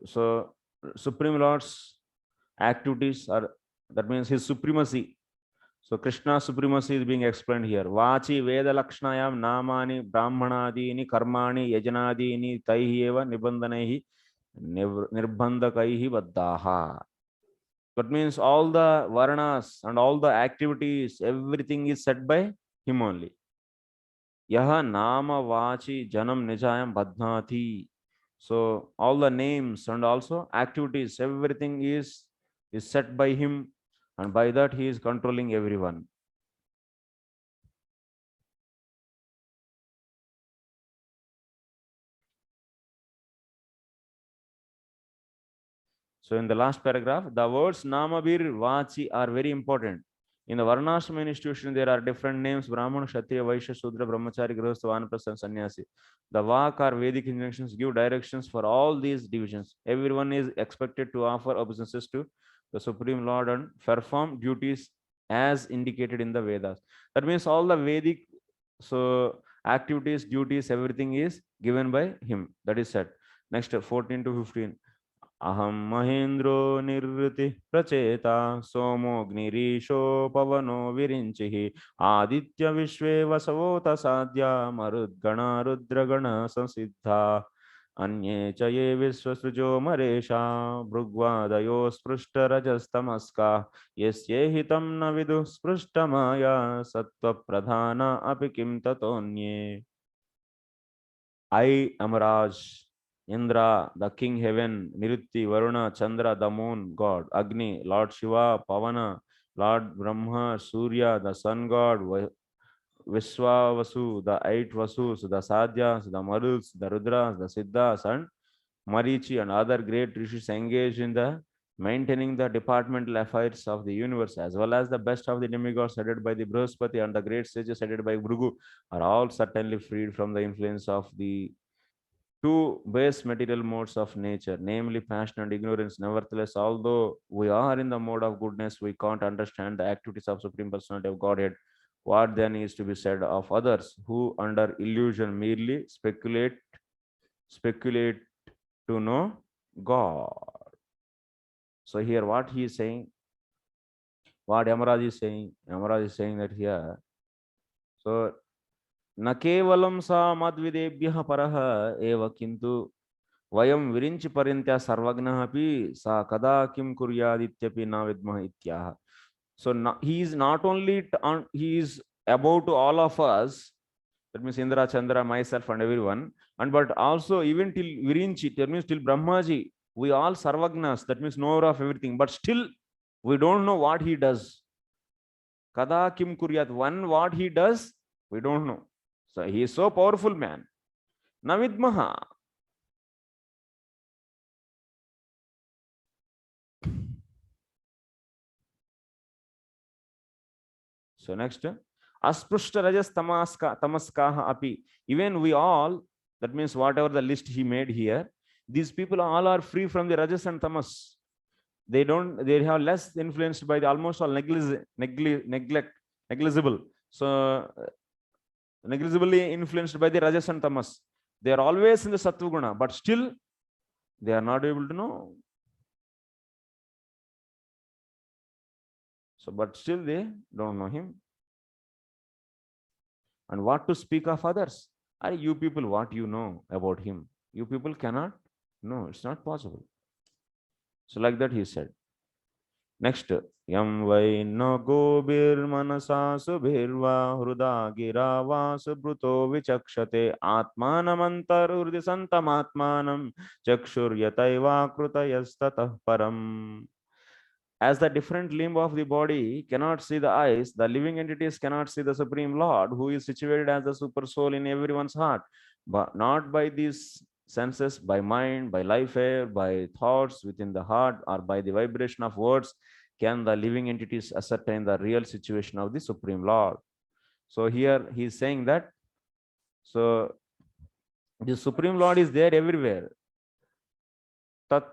so Supreme Lord's activities are, that means his supremacy. So Krishna's supremacy is being explained here. Vachi Veda Lakshnayam Namani Brahmanadini Karmani Yajanadini Taihi Eva Nibandhanehi Nirbandhakaihi Vaddaha. That means all the Varnas and all the activities, everything is set by him only. Yaha Nama Vachi Janam Nijayam Badnati. So all the names and also activities, everything is set by him, and by that he is controlling everyone. So in the last paragraph, the words Namabir, Vachi are very important. In the Varnashram institution, there are different names: Brahmana, Kshatriya, Vaishya, Sudra, Brahmachari, Grihastha, Vanaprastha, and Sannyasi. The Vak or Vedic injunctions give directions for all these divisions. Everyone is expected to offer obeisances to the Supreme Lord and perform duties as indicated in the Vedas. That means all the Vedic activities, duties, everything is given by him. That is said. Next, 14 to 15. Aham Mahendro Nirriti Pracheta Somognirisho Pavano Virinchihi Aditya Vishwe Vasavota Sadhya Marudgana Rudragana Sansiddha Anye Chaye Viswasrujo Maresha Brugvadayo Sprushta Rajastamaska Yesye Hitam Navidu Sprushta Maya Sattva Pradhana Apikim Tatonye. I, Amaraj, Indra, the king heaven, Nirutti, Varuna, Chandra, the moon god, Agni, Lord Shiva, Pavana, Lord Brahma, Surya, the sun god, Vishwavasu, the 8 Vasus, the Sadhyas, the Maruds, the Rudras, the Siddhas, and Marichi and other great rishis engaged in the maintaining the departmental affairs of the universe, as well as the best of the demigods headed by the Brihaspati and the great sages headed by Bhrigu, are all certainly freed from the influence of the two base material modes of nature, namely passion and ignorance. Nevertheless, although we are in the mode of goodness, we can't understand the activities of Supreme Personality of Godhead. What then is to be said of others who, under illusion, merely speculate to know God? So here, what he is saying, what Yamaraja is saying, Yamaraja is saying that here. So, na kevalam sa madvidebhyah paraha eva kintu vayam virinchi parintya sarvagnaha api sa kada kim kuryadityapi na vidmah ityaha. So he is not only he is above to all of us, that means Indra, Chandra, myself and everyone, and but also even till Virinchi, that means till Brahmaji, we all sarvagnas, that means knower of everything, but still we don't know what he does. Kada kim kuryat, one what he does, we don't know. So he is so powerful, man. Navidmaha. So next, Asprushta Rajas Tamaskaha Api. Even we all, that means whatever the list he made here, these people all are free from the Rajas and Tamas. they have less influenced by the almost all negligible. So negligibly influenced by the rajas and tamas. They are always in the sattva guna, but still they are not able to know. So, but still they don't know him. And what to speak of others? Are you people, what you know about him? You people cannot know. It's not possible. So like that he said. Next, yam vai no gobir manasa subhirva hruda gira vas bruto vichakshate atmanamantar hrudi santam atmanam chakshur yataiva krutayastatah param. As the different limb of the body cannot see the eyes, the living entities cannot see the Supreme Lord, who is situated as the super soul in everyone's heart, but not by these senses, by mind, by life air, by thoughts within the heart, or by the vibration of words, can the living entities ascertain the real situation of the Supreme Lord. So here he is saying that, so the Supreme Lord is there everywhere. Tat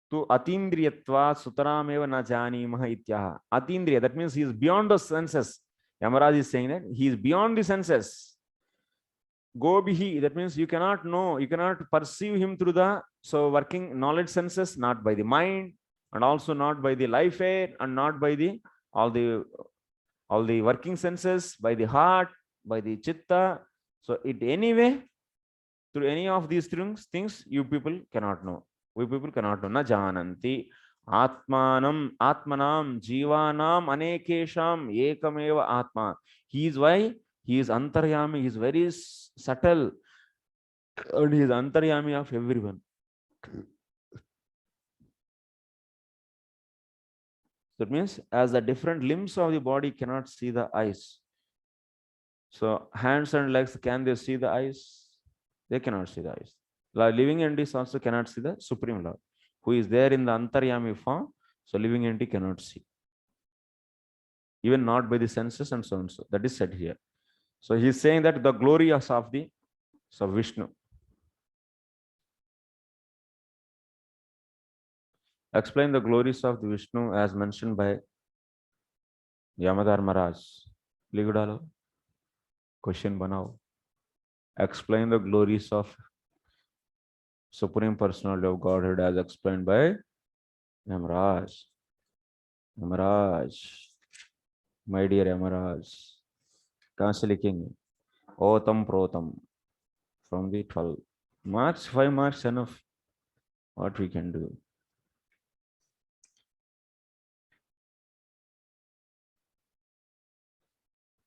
to atindriyatva sutarameva na janimah ityaha. Atindriya, that means he is beyond the senses. Yamaraj is saying that he is beyond the senses. Gobihi, that means you cannot know, you cannot perceive him through the working knowledge senses, not by the mind, and also not by the life air, and not by the all the working senses, by the heart, by the chitta. So it anyway, through any of these things you people cannot know. We people cannot know. Na jananti atmanam atmanam jivanam anekesham ekameva atma. He is why he is antaryami. He is very subtle, and he is antaryami of everyone. That means as the different limbs of the body cannot see the eyes. So hands and legs, can they see the eyes? They cannot see the eyes. Living entities also cannot see the Supreme Lord, who is there in the antaryami form. So living entity cannot see, even not by the senses and so on. So that is said here. So he is saying that the glory of the Vishnu. Explain the glories of the Vishnu as mentioned by Yamaraja. Ligudalo. Question banao. Explain the glories of Supreme Personality of Godhead as explained by Yamaraja. Yamaraja. My dear Yamaraja. Cancel King. Otam Protam. From the 12 marks, 5 marks enough. What we can do.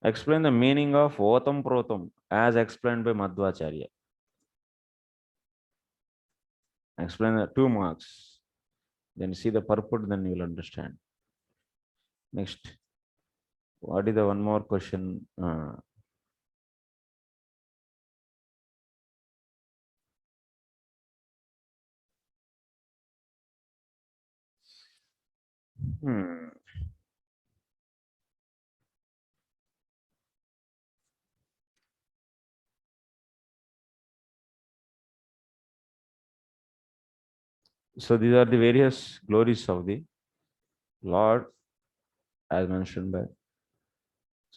Explain the meaning of Otam Protam as explained by Madhvacharya. Explain the 2 marks. Then see the purport, then you will understand. Next. What is the one more question? So these are the various glories of the Lord as mentioned by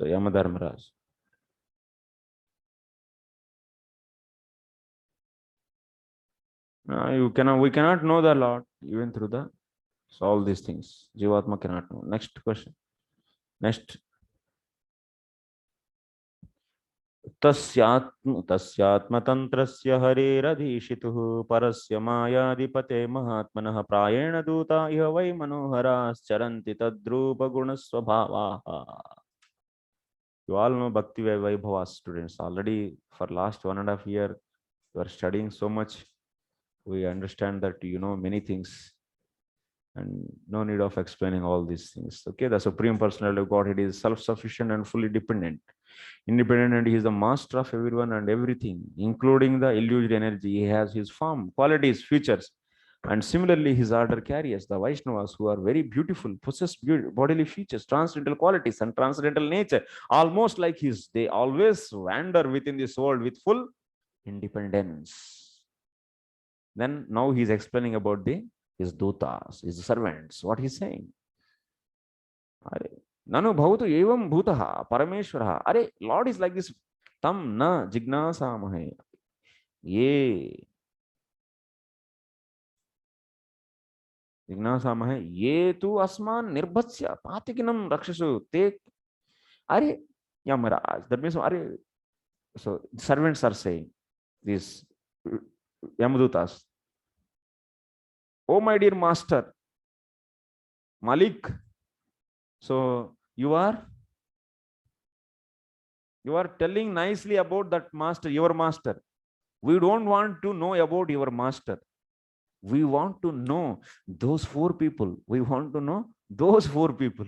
Yamadharmaraj. We cannot know the Lord even through all these things. Jivatma cannot know. Next question. Next. तस्यात्मतन्त्रस्य हरेरधीशितुः परस्य मायाधिपते महात्मनः प्रायेण दूता इह वै मनोहराश्चरन्ति तद्रूपगुणस्वभावाः. You all know Bhakti Vaibhava students. Already for last 1.5 years, you are studying so much. We understand that you know many things. And no need of explaining all these things. Okay, the Supreme Personality of Godhead is self-sufficient and fully independent, and he is the master of everyone and everything, including the illusory energy. He has his form, qualities, features, and similarly his order carriers, the Vaishnavas, who are very beautiful, possess bodily features, transcendental qualities, and transcendental nature, almost like his. They always wander within this world with full independence. Then now he is explaining about the his dutas, his servants. What he's saying? Nanu bhavatu evam bhutaha parameshwaraha. Are Lord is like this. Tam na jignasamahe. Ye जिज्ञासामहे ये तु अस्मान् निर्भत्स्य पातिकिनं रक्षसु ते. Are Yamaraj, that means are, so servants are saying, these Yamadutas, oh my dear master Malik, so you are telling nicely about that master, your master. We don't want to know about your master. We want to know those four people. We want to know those four people.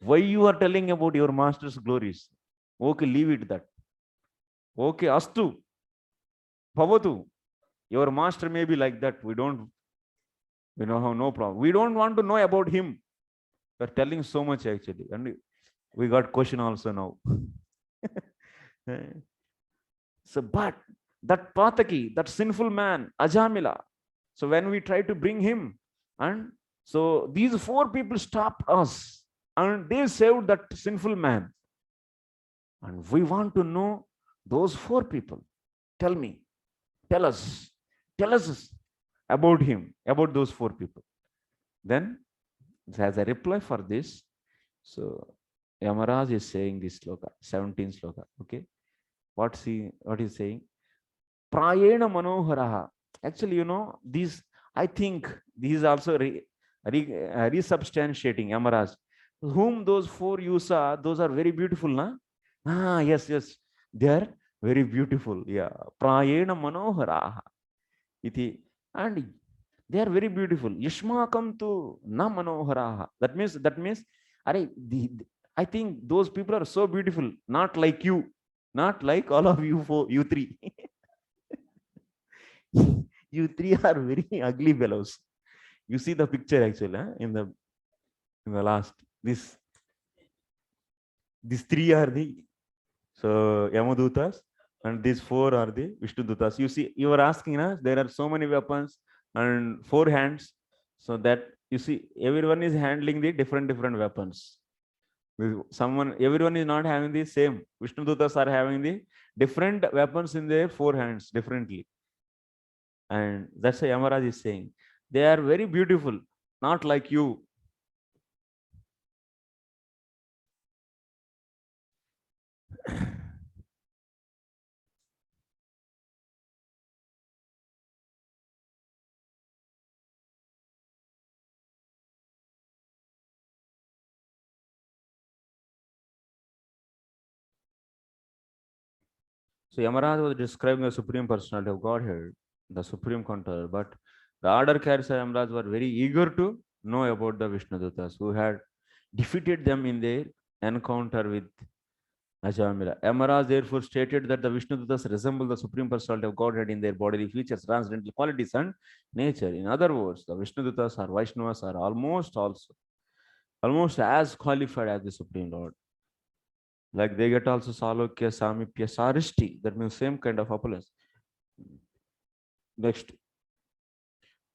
Why you are telling about your master's glories? Okay, leave it that. Okay, astu, bhavatu. Your master may be like that. We don't, have no problem. We don't want to know about him. We are telling so much actually. And we got question also now. So, but that Pataki, that sinful man, Ajamila. So when we try to bring him, and so these four people stopped us and they saved that sinful man. And we want to know those four people. Tell me, tell us about him, about those four people. Then, as a reply for this, so Yamaraj is saying this sloka, 17th sloka. Okay, what is saying? Prayena manoharaha. Actually, these, I think these also resubstantiating Yamaraj. Whom those four you saw, those are very beautiful, na? Yes, they are very beautiful. Yeah, prayena manoharaha. Iti, and they are very beautiful. Yashmakam tu na manoharaha. That means, I think those people are so beautiful, not like you, not like all of you four, you three. You three are very ugly fellows. You see the picture actually in the last. These three are the Yamadutas, and these four are the Vishnu Dutas. You see, you were asking us, there are so many weapons and 4 hands, so that you see everyone is handling the different weapons. Everyone is not having the same. Vishnu Dutas are having the different weapons in their 4 hands differently. And that's why Yamaraj is saying, they are very beautiful, not like you. So Yamaraja was describing the Supreme Personality of Godhead, the Supreme Controller, but the order carriers of Yamaraj were very eager to know about the Vishnu Dutas, who had defeated them in their encounter with Ajamila. Yamaraj therefore stated that the Vishnu Dutas resemble the Supreme Personality of Godhead in their bodily features, transcendental qualities, and nature. In other words, the Vishnu Dutas or Vaishnavas are almost as qualified as the Supreme Lord. Like they get also Salokya, Samipya, Sarishti. That means same kind of opulence. Next.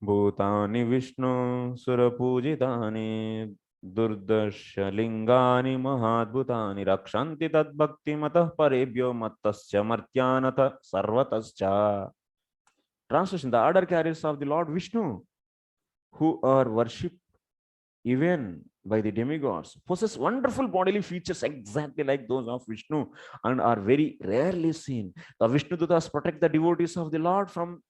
Bhutani Vishnu Surapujitani Durdarsha Lingani Mahadbhutani Rakshanti Tad Bhakti Matah Parebhyo Mattasya Martyanata Sarvatascha. Translation: the order carriers of the Lord Vishnu, who are worshipped even by the demigods, possess wonderful bodily features exactly like those of Vishnu and are very rarely seen. The Vishnu Dutas protect the devotees of the Lord from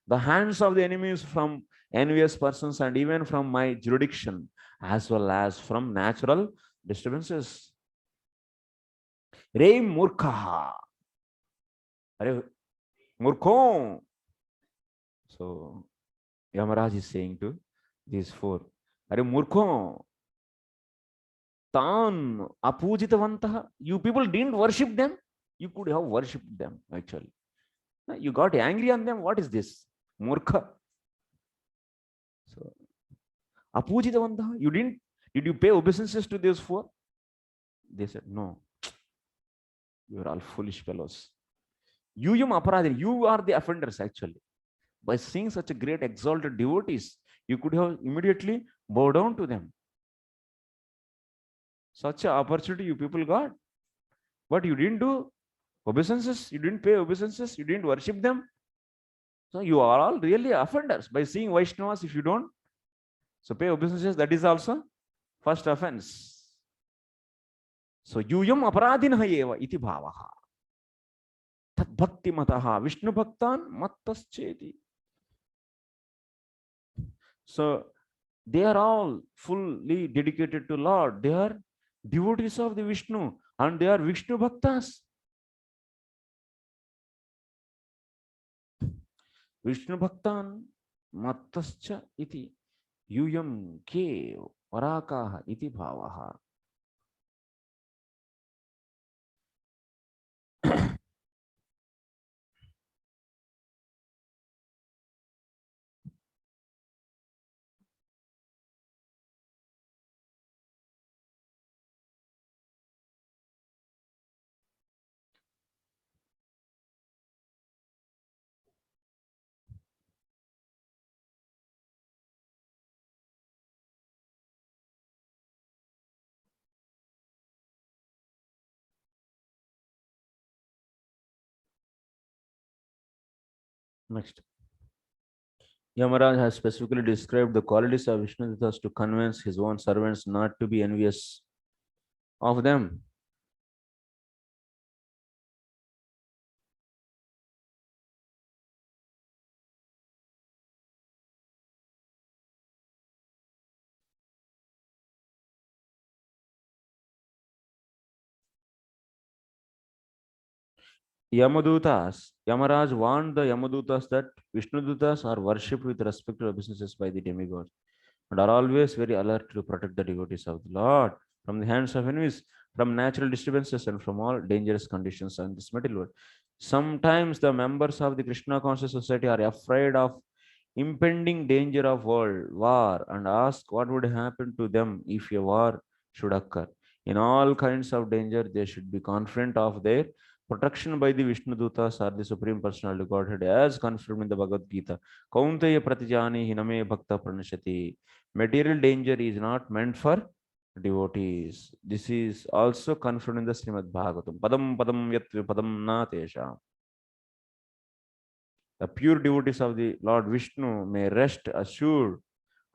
the hands of the enemies, from envious persons, and even from my jurisdiction, as well as from natural disturbances. Re Murkha. Murkho. So Yamaraj is saying to these 4, Are Murkho. Tan apujitavantaha. You people didn't worship them. You could have worshipped them actually. You got angry on them. What is this? Murkha. So apujitavantaha. You didn't. Did you pay obeisances to those 4? They said, no. You are all foolish fellows. You are the offenders actually. By seeing such a great exalted devotees, you could have immediately bow down to them. Such an opportunity you people got. But you didn't do obeisances, you didn't pay obeisances, you didn't worship them. So you are all really offenders by seeing Vaishnavas. If you don't so pay obeisances, that is also first offense. So yuyam aparadinah eva iti bhavaha. Tad bhakti mataha Vishnu bhaktan mattascheti. So they are all fully dedicated to Lord. They are devotees of the Vishnu and they are Vishnu bhaktas. Vishnu bhaktan mattascha iti yuyam ke varakaha iti bhavaha. Next. Yamaraja has specifically described the qualities of Vishnu dutas to convince his own servants not to be envious of them. Yamadutas, Yamaraj warned the Yamadutas that Vishnu dutas are worshipped with respect to obeisances by the demigods and are always very alert to protect the devotees of the Lord from the hands of enemies, from natural disturbances, and from all dangerous conditions in this material world. Sometimes the members of the Krishna conscious society are afraid of impending danger of world war and ask what would happen to them if a war should occur. In all kinds of danger, they should be confident of their protection by the Vishnu Dutas or the Supreme Personality Godhead, as confirmed in the Bhagavad Gita. Kaunteya pratijani hiname bhakta pranashati. Material danger is not meant for devotees. This is also confirmed in the Srimad Bhagavatam. Padam padam yat padam na tesha. The pure devotees of the Lord Vishnu may rest assured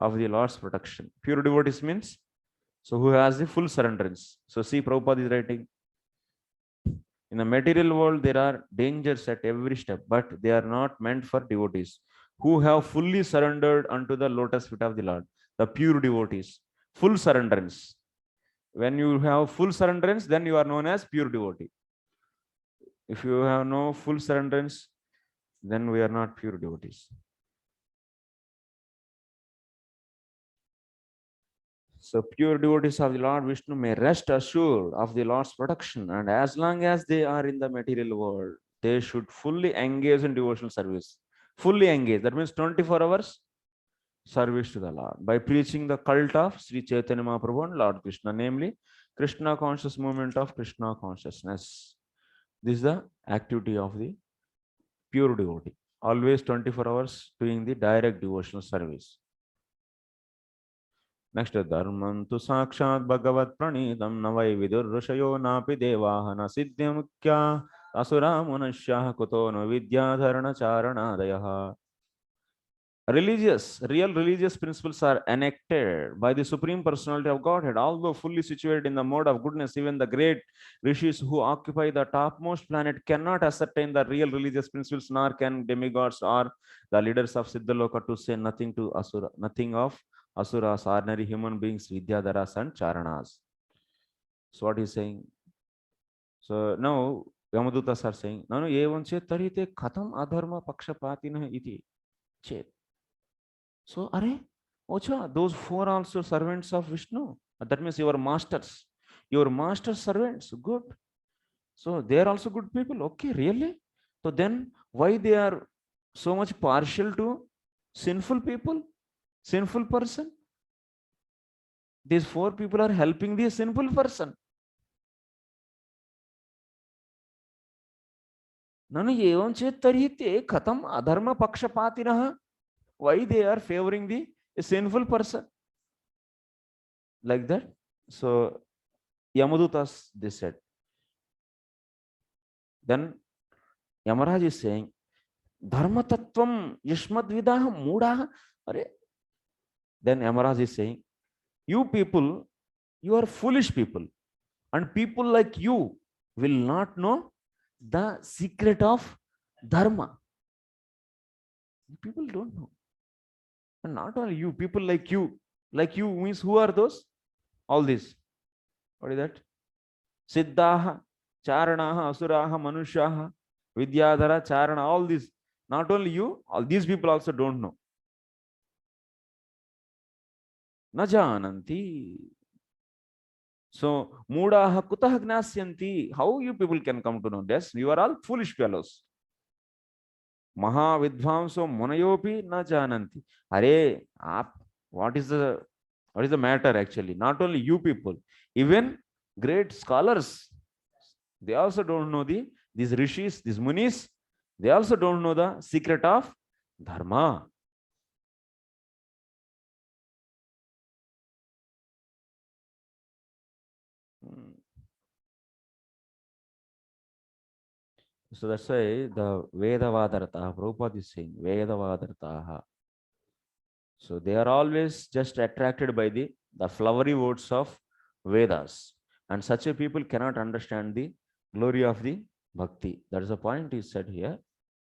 of the Lord's protection. Pure devotees means so who has the full surrenderance. So see, Prabhupada is writing, in the material world, there are dangers at every step, but they are not meant for devotees who have fully surrendered unto the lotus feet of the Lord. The pure devotees, full surrenderance. When you have full surrenderance, then you are known as pure devotee. If you have no full surrenderance, then we are not pure devotees. So pure devotees of the Lord Vishnu may rest assured of the Lord's protection, and as long as they are in the material world, they should fully engage in devotional service. Fully engage, that means 24 hours service to the Lord by preaching the cult of Sri Chaitanya Mahaprabhu and Lord Krishna, namely Krishna conscious movement of Krishna consciousness. This is the activity of the pure devotee. Always 24 hours doing the direct devotional service. Next, dharman tu sakshat bhagavat pranidam navai vidur rushayo napi devahana siddhyamukya asura munashya kuto no vidya dharana charanadayaha. Real religious principles are enacted by the Supreme Personality of Godhead. Although fully situated in the mode of goodness, even the great rishis who occupy the topmost planet cannot ascertain the real religious principles, nor can demigods or the leaders of Siddhaloka, to say nothing of asuras, ordinary human beings, vidyadharas and charanas. So what he's saying? So now Yamadutas are saying, Nanu evam chet tarite khatam adharma pakshapatinah iti chet. So, Ocha, those four also servants of Vishnu. That means your masters, your master servants, good. So they are also good people. Okay, really? So then why they are so much partial to sinful people, sinful person? These four people are helping the sinful person. Nanu evam chet tarhi te khatam adharma pakshapatinaha. Why they are favoring the sinful person? Like that. So Yamadutas, they said. Then Yamaraj is saying, Dharma tattvam yashmad vidaha mudaha. Then Yamaraj is saying, you people, you are foolish people. And people like you will not know the secret of Dharma. People don't know. And not only you, people like you. Like you means who are those? All these. What is that? Siddhaha, Charanaha, Asuraha, Manushaha, Vidyadhara, Charana, all these. Not only you, all these people also don't know. Najananti. So, Mudaha Kutah Gnasyanti. How you people can come to know this? You are all foolish fellows. Maha Vidvamso Munayopi Najananti. Are, what is the matter actually? Not only you people, even great scholars, they also don't know these rishis, these munis, they also don't know the secret of Dharma. So that's why the Vedavadartaha, Prabhupada is saying, Vedavadartaha. So they are always just attracted by the flowery words of Vedas. And such a people cannot understand the glory of the bhakti. That is the point is said here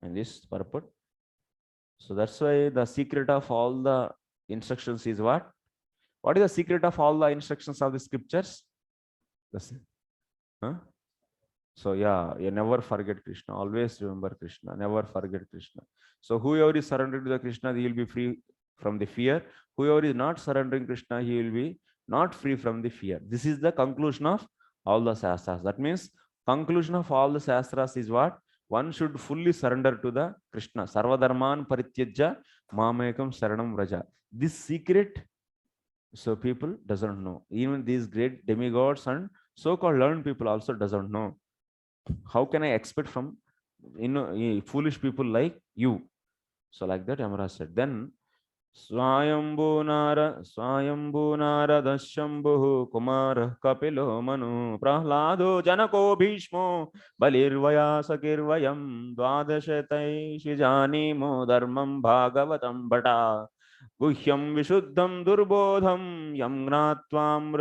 in this purport. So that's why the secret of all the instructions is what? What is the secret of all the instructions of the scriptures? Huh? So yeah, you never forget Krishna. Always remember Krishna. Never forget Krishna. So whoever is surrendered to the Krishna, he will be free from the fear. Whoever is not surrendering Krishna, he will be not free from the fear. This is the conclusion of all the shastras. That means conclusion of all the shastras is what? One should fully surrender to the Krishna. Sarvadharman parityajya mamekam saranam vraja. This secret, so people doesn't know. Even these great demigods and so-called learned people also doesn't know. How can I expect from foolish people like you? So like that Yamaraja said. Then Swayambhu Nara Dashyambhu Kumara Kapilo Manu Prahlado Janako Bhishmo Balirvaya Sakirvayam Dvadashatai Shijanimo Dharmam Bhagavatam Bhata Guhyam Vishuddham Durbodham Yamgnatvam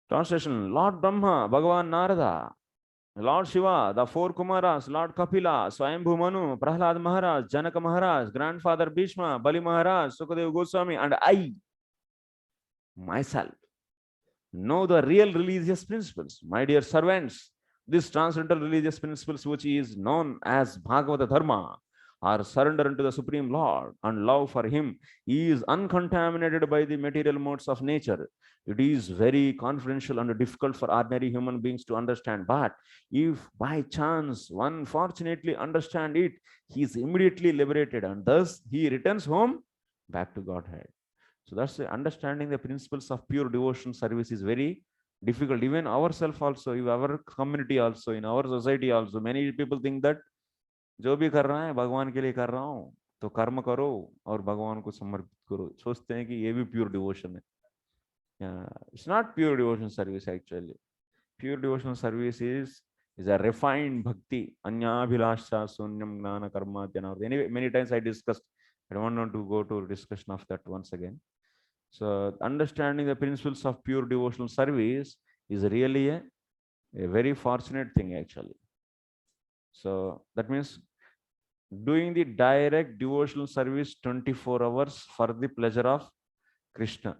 Translation: Lord Brahma, Bhagavan Narada, Lord Shiva, the four Kumaras, Lord Kapila, Swayambhu Manu, Prahlad Maharaj, Janaka Maharaj, Grandfather Bhishma, Bali Maharaj, Sukadev Goswami, and I, myself, know the real religious principles. My dear servants, these transcendental religious principles, which is known as Bhagavata Dharma, are surrender unto the Supreme Lord and love for Him is uncontaminated by the material modes of nature. It is very confidential and difficult for ordinary human beings to understand. But if by chance one fortunately understand it, he is immediately liberated and thus he returns home back to Godhead. So that's understanding the principles of pure devotion service is very difficult. Even ourselves also, in our community also, in our society also, many people think that जो भी कर रहा है भगवान के लिए कर रहा हूँ, तो कर्म करो और भगवान को समर्पित करो. सोचते हैं कि ये भी प्योर डिवोशन है. It's not pure devotion service actually. Pure devotional service is a refined bhakti. Anyabhilasha sunyam gnana karma dhyana. Anyway, many times I discussed. I don't want to go to discussion of that once again. So understanding the principles of pure devotional service is really a very fortunate thing actually. So that means doing the direct devotional service 24 hours for the pleasure of Krishna.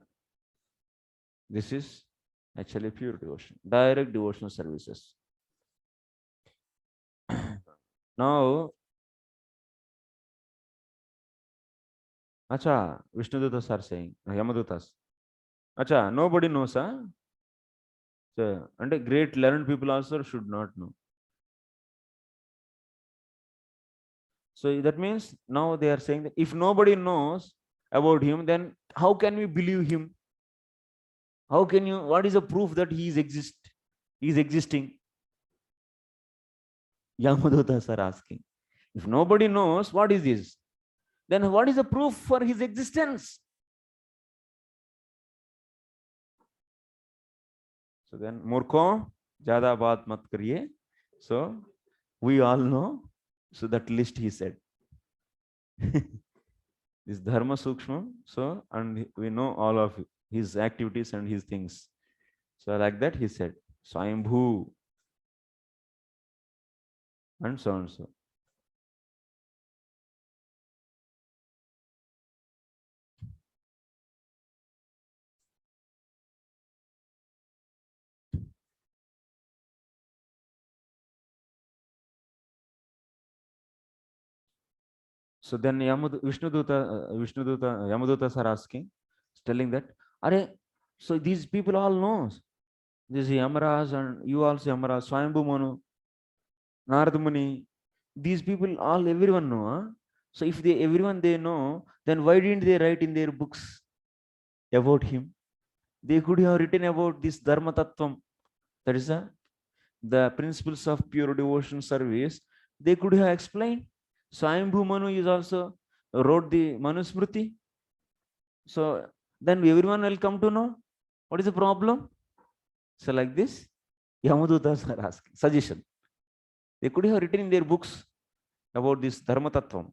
This is actually pure devotion, direct devotional services. Now, Acha, Vishnudutas are saying, Yamadutas. Acha, nobody knows, huh? So, and great learned people also should not know. So that means now they are saying that if nobody knows about him, then how can we believe him? How can you, what is the proof that he is existing? Yamadutas are asking. If nobody knows what is this, then what is the proof for his existence? So then, Murko, Jada baat mat kariye. So we all know. So that list he said. This Dharma Sukshma. So, and we know all of his activities and his things. So like that he said, Swayambhu, and so and so. So then Yamadutas are asking, telling that, Are, so these people all know. This Yamaraj and you also Yamaraj, Swayambhu Manu, Narad Muni, these people all everyone know. Huh? So if they everyone they know, then why didn't they write in their books about him? They could have written about this Dharma Tattvam. That is the principles of pure devotion service. They could have explained. Swayambhu Manu is also wrote the Manusmriti. So then everyone will come to know what is the problem. So like this, Yamadutas are asking suggestion. They could have written in their books about this Dharma Tattvam.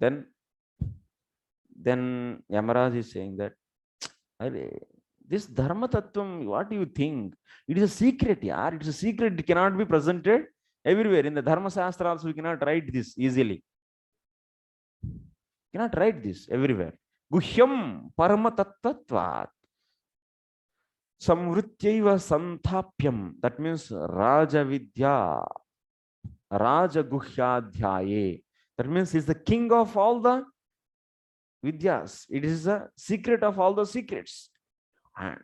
Then Yamaraj is saying that this Dharma Tattvam, what do you think? It is a secret, yaar. It is a secret. It cannot be presented everywhere. In the Dharma Shastra also, we cannot write this easily. Cannot write this everywhere. Guhyam Parama Tattvatvat. Samvrityaiva Santhapyam. That means Raja Vidya. Raja Guhyadhyaye. That means he's the king of all the Vidyas. It is the secret of all the secrets. And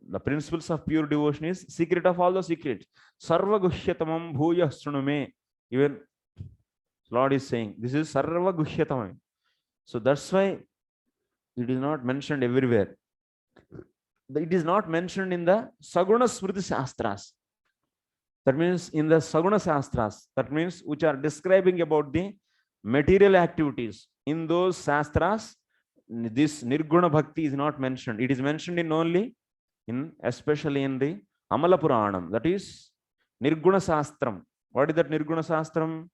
the principles of pure devotion is secret of all the secrets. Sarva Guhyatamam Bhuya Srunume. Even Lord is saying, this is Sarva Guhyatamam. So that's why it is not mentioned everywhere. It is not mentioned in the Saguna Smriti Shastras. That means in the Saguna Shastras, that means which are describing about the material activities. In those Shastras, this Nirguna Bhakti is not mentioned. It is mentioned in only, especially in the Amala Puranam, that is Nirguna Shastram. What is that Nirguna Shastram?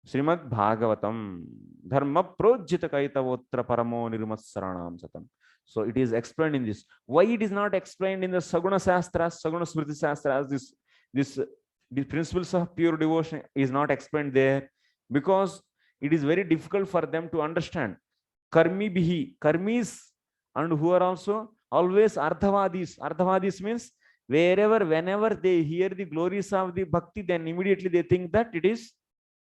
Srimad Bhagavatam. Dharma Projita Kaitavotra Paramo Nirmatsaranam Satam. So it is explained in this. Why it is not explained in the Saguna Shastras, Saguna Smriti Shastras, the principles of pure devotion is not explained there? Because it is very difficult for them to understand. Karmi bihi, karmis, and who are also always Ardhavadis. Ardhavadis means whenever they hear the glories of the bhakti, then immediately they think that it is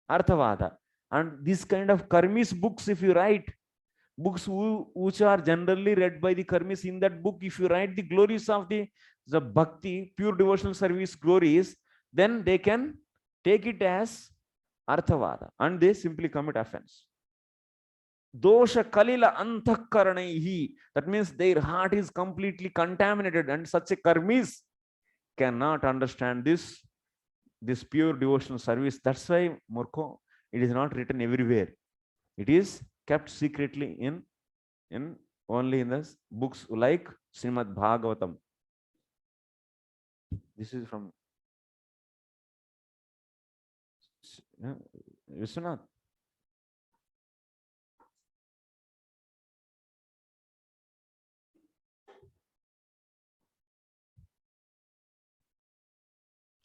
Arthavada. And this kind of karmis books, if you write, books which are generally read by the karmis, in that book, if you write the glories of the bhakti, pure devotional service glories, then they can take it as Arthavada and they simply commit offense. Dosha kalila antakaranaihi. That means their heart is completely contaminated, and such a karmis cannot understand this pure devotional service. That's why, Murko, it is not written everywhere. It is kept secretly in only in the books like Srimad Bhagavatam. This is from Vishwanath.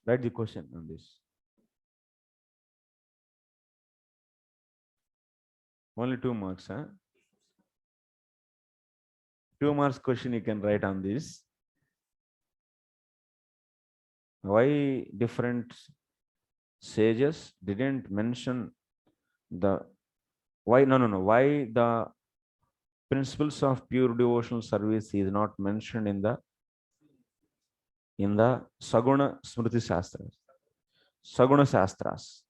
Write the question on this. Only 2 marks, huh? 2 marks question you can write on this. Why different sages didn't mention the why the principles of pure devotional service is not mentioned in the Saguna Smriti Shastras, Saguna Shastras.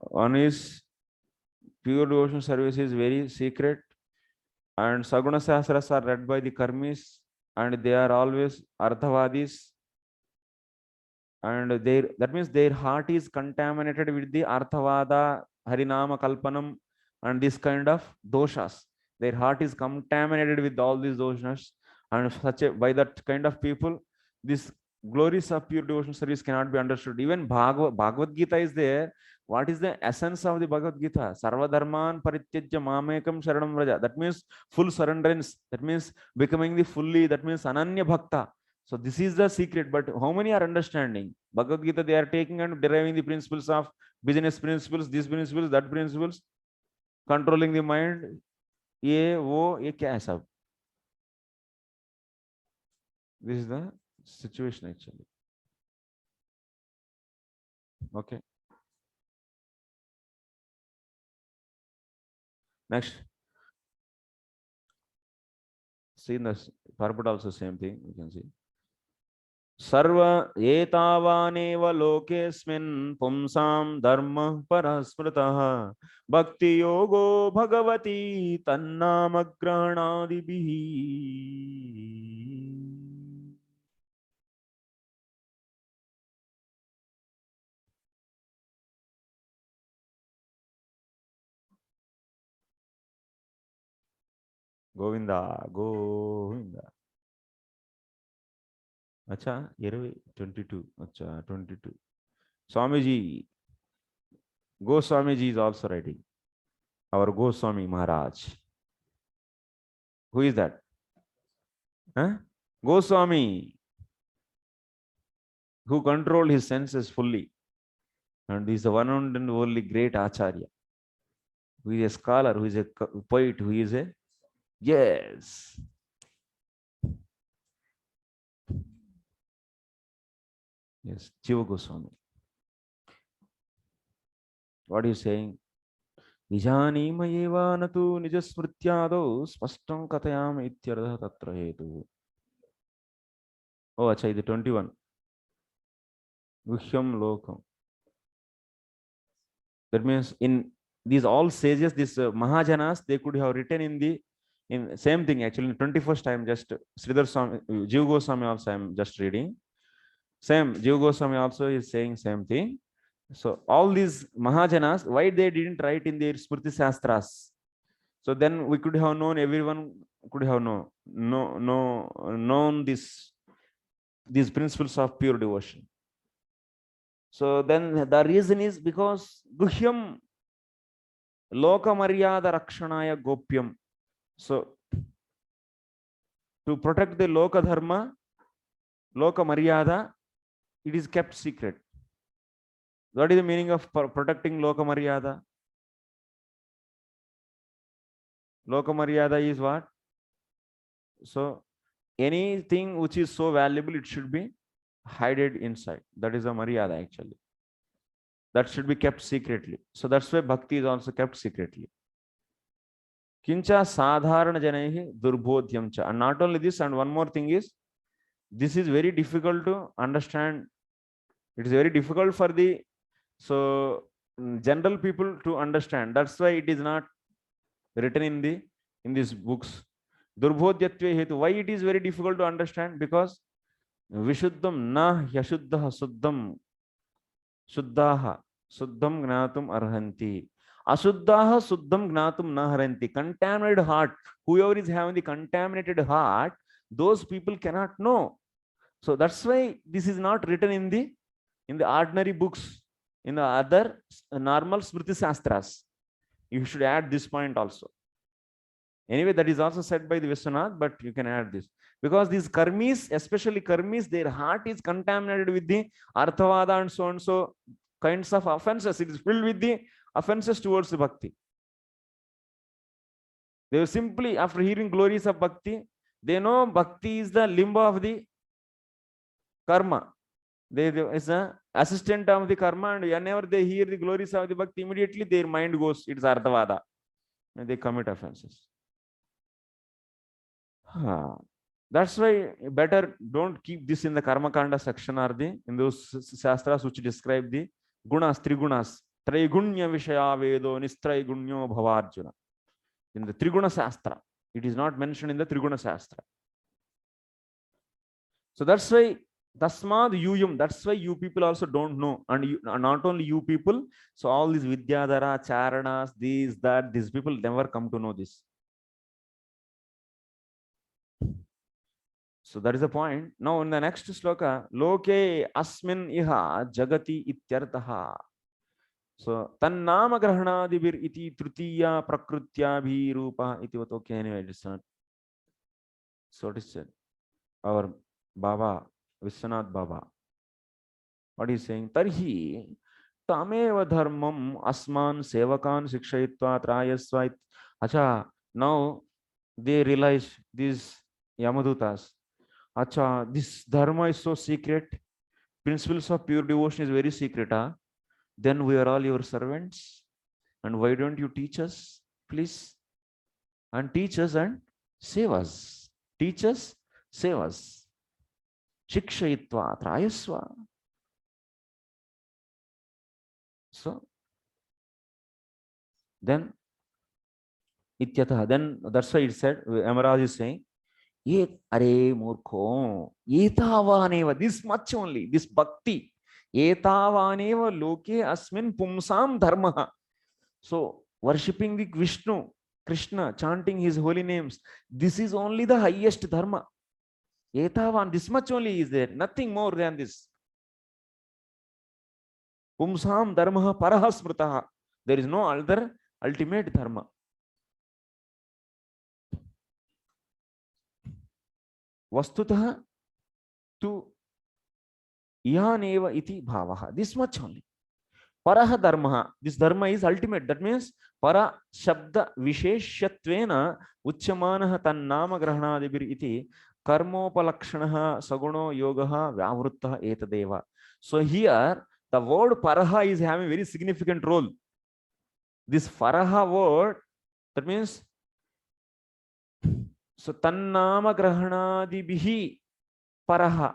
One is pure devotional service is very secret. And Saguna Shastras are read by the karmis, and they are always arthavadis. And that means their heart is contaminated with the arthavada, harinama kalpanam, and this kind of doshas. Their heart is contaminated with all these doshas, and by that kind of people, this glories of pure devotion service cannot be understood. Even Bhagavad Gita is there. What is the essence of the Bhagavad Gita? Sarva dharman parityajya mamekam sharanam vraja. That means full surrenderance. That means becoming the fully. That means ananya bhakta. So this is the secret. But how many are understanding Bhagavad Gita? They are taking and deriving the principles of business principles, these principles, that principles, controlling the mind. ये क्या है सब? This is the situation actually. Okay. Next. See in the purport also same thing. You can see. सर्व एतावानेव लोकेस्मिन् पुंसां धर्मः परस्मृतः भक्ति योगो भगवती तन्नाम ग्रहणादिभिः. गोविंदा गोविंदा. अच्छा 22. अच्छा 22. Swamiji, Goswamiji is also writing. Our Goswami Maharaj. Who is that? Huh? Goswami, who controlled his senses fully, and he is the one and only great Acharya, who is a scholar, who is a poet, who is a yes. Yes, Jiva Goswami. What are you saying? Vijanima eva natu nijasmrityado spastam katayam ityardha tatra hetu. Oh, acha, the 21. Guhyam lokam. That means in these all sages, these Mahajanas, they could have written in same thing actually. In 21st time, just Sridhar Swami, Jiva Goswami also I am just reading. Same, Jiva Goswami also is saying same thing. So all these Mahajanas, why they didn't write in their Smriti Shastras? So then we could have known, everyone could have known these principles of pure devotion. So then the reason is because Guhyam Loka Maryada Rakshanaya Gopyam. So to protect the Loka Dharma, Loka Maryada, it is kept secret. What is the meaning of protecting Loka Maryada? Loka Maryada is what? So anything which is so valuable, it should be hidden inside. That is a Maryada actually. That should be kept secretly. So that's why Bhakti is also kept secretly. Kincha sadharana janaihi durbodhyam cha. And not only this, and one more thing is, this is very difficult to understand. It is very difficult for the general people to understand. That's why it is not written in these books. Durbodhyatve hetu. Why it is very difficult to understand? Because vishuddham na yashuddha suddham shuddhaha suddham gnatum arhanti. Ashuddhaha suddham gnatum na haranti. Contaminated heart. Whoever is having the contaminated heart, those people cannot know. So that's why this is not written in the ordinary books, in the other normal Smriti Shastras. You should add this point also. Anyway, that is also said by the Vishwanath, but you can add this. Because these karmis, especially karmis, their heart is contaminated with the arthavada and so kinds of offenses. It is filled with the offenses towards the bhakti. They will simply, after hearing glories of bhakti, they know bhakti is the limbo of the karma. They is an assistant of the karma, and whenever they hear the glories of the bhakti, immediately their mind goes, it's arthavada, and they commit offenses. That's why better don't keep this in the karma kanda section or in those shastras which describe the gunas, trigunas, traigunya vishaya vedo nistraigunyo bhavarjuna. In the Triguna Shastra, It is not mentioned in the Triguna Shastra. So that's why Tasmad Yuyum, that's why you people also don't know. And you, not only you people, so all these Vidyadhara, Charanas, these people never come to know this. So that is the point. Now in the next sloka, Loke Asmin Iha Jagati Ityartaha. So Tannama Grahanadibir iti Trutiya Prakrutya Bhi Rupa iti what okay anyway, it's not. So it is said. Our Baba, Vishwanath Baba. What is saying? Tarhi tameva dharmam asman sevakan shikshayitva trayasva. Acha, now they realize these Yamadutas. Acha, this dharma is so secret. Principles of pure devotion is very secret. Huh? Then we are all your servants. And why don't you teach us, please? And teach us and save us. Teach us, save us. Shikshayitva trayasva. So then Ityatha, then that's why it said, Yamaraja is saying, Are murkho, etavaneva, this much only, this bhakti, etavaneva loke asmin pumsam dharma. So worshipping the Vishnu, Krishna, chanting his holy names, this is only the highest dharma. Etavan, this much only is there, nothing more than this. Pumsam dharma paraha smritaha. There is no other ultimate dharma. Vastutah to iyaneva iti bhavaha. This much only. Paraha dharma. This dharma is ultimate. That means para shabda visheshatvena uchyamanaha tannama grahanadibir iti karmopalakshanaha saguno yogaha vyavruttaha etadeva. So here the word paraha is having a very significant role. This paraha word, that means so tannama grahanadibihi paraha.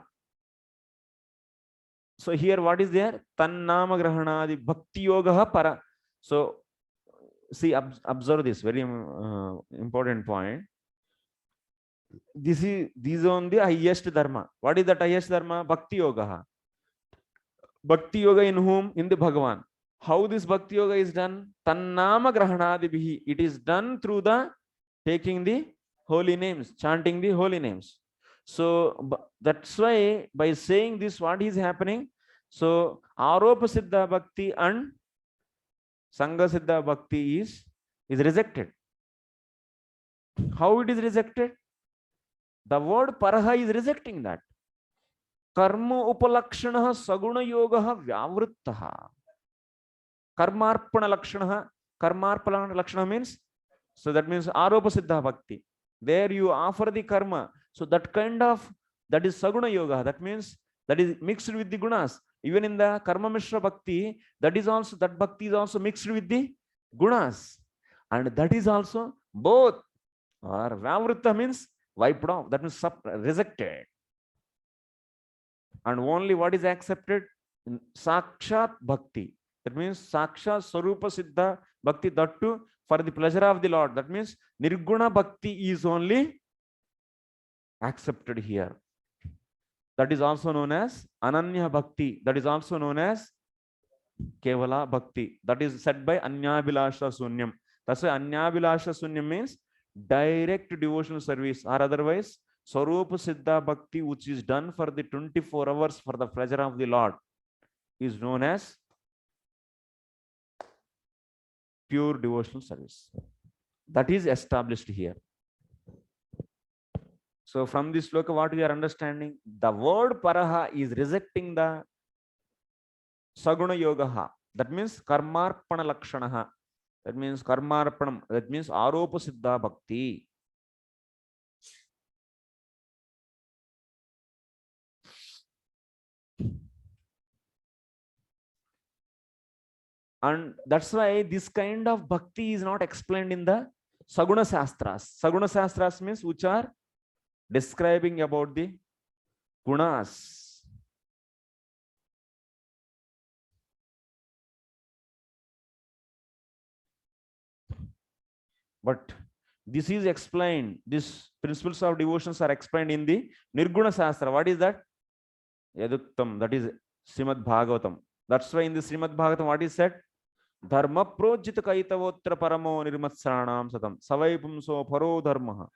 So here what is there? Tannama grahanadi bhakti yoga para. So see, observe this very important point. This is on the highest dharma. What is that highest dharma? Bhakti yoga. Bhakti yoga in whom? In the Bhagavan. How this bhakti yoga is done? Tannama grahanadibihi. It is done through the taking the holy names, chanting the holy names. So that's why by saying this, what is happening? So Aropa Siddha Bhakti and Sangha Siddha Bhakti is rejected. How it is rejected? The word Paraha is rejecting that. Karma Upalakshana Saguna Yoga Vyavruttaha. Karmarpana Lakshana. Karmarpana Lakshana means, so that means Aropa Siddha Bhakti. There you offer the karma. So that kind of, that is Saguna Yoga. That means that is mixed with the gunas. Even in the Karma Mishra Bhakti, that is also, that Bhakti is also mixed with the gunas. And that is also both. Or Vyavritta means wiped off. That means rejected. And only what is accepted? Sakshat Bhakti. That means Sakshat Sarupa Siddha Bhakti, that too for the pleasure of the Lord. That means Nirguna Bhakti is only accepted here. That is also known as Ananya Bhakti. That is also known as Kevala Bhakti. That is said by Anyabhilasha Sunyam. That's why Anyabhilasha Sunyam means direct devotional service, or otherwise Sarupa Siddha Bhakti, which is done for the 24 hours for the pleasure of the Lord, is known as pure devotional service. That is established here. So from this sloka, what we are understanding? The word paraha is rejecting the saguna yogaha. That means karmarpana lakshanaha. That means karmarpanam. That means aropa siddha bhakti. And that's why this kind of bhakti is not explained in the Saguna Shastras. Saguna Shastras means which are describing about the gunas. But This is explained. These principles of devotions are explained in the Nirguna Shastra. What is that? Yaduktam. That is Srimad Bhagavatam. That's why in the Srimad Bhagavatam, what is said? Dharma projita kaitavotra paramo nirmatsaranam satam. Savai pumso paro dharmaha.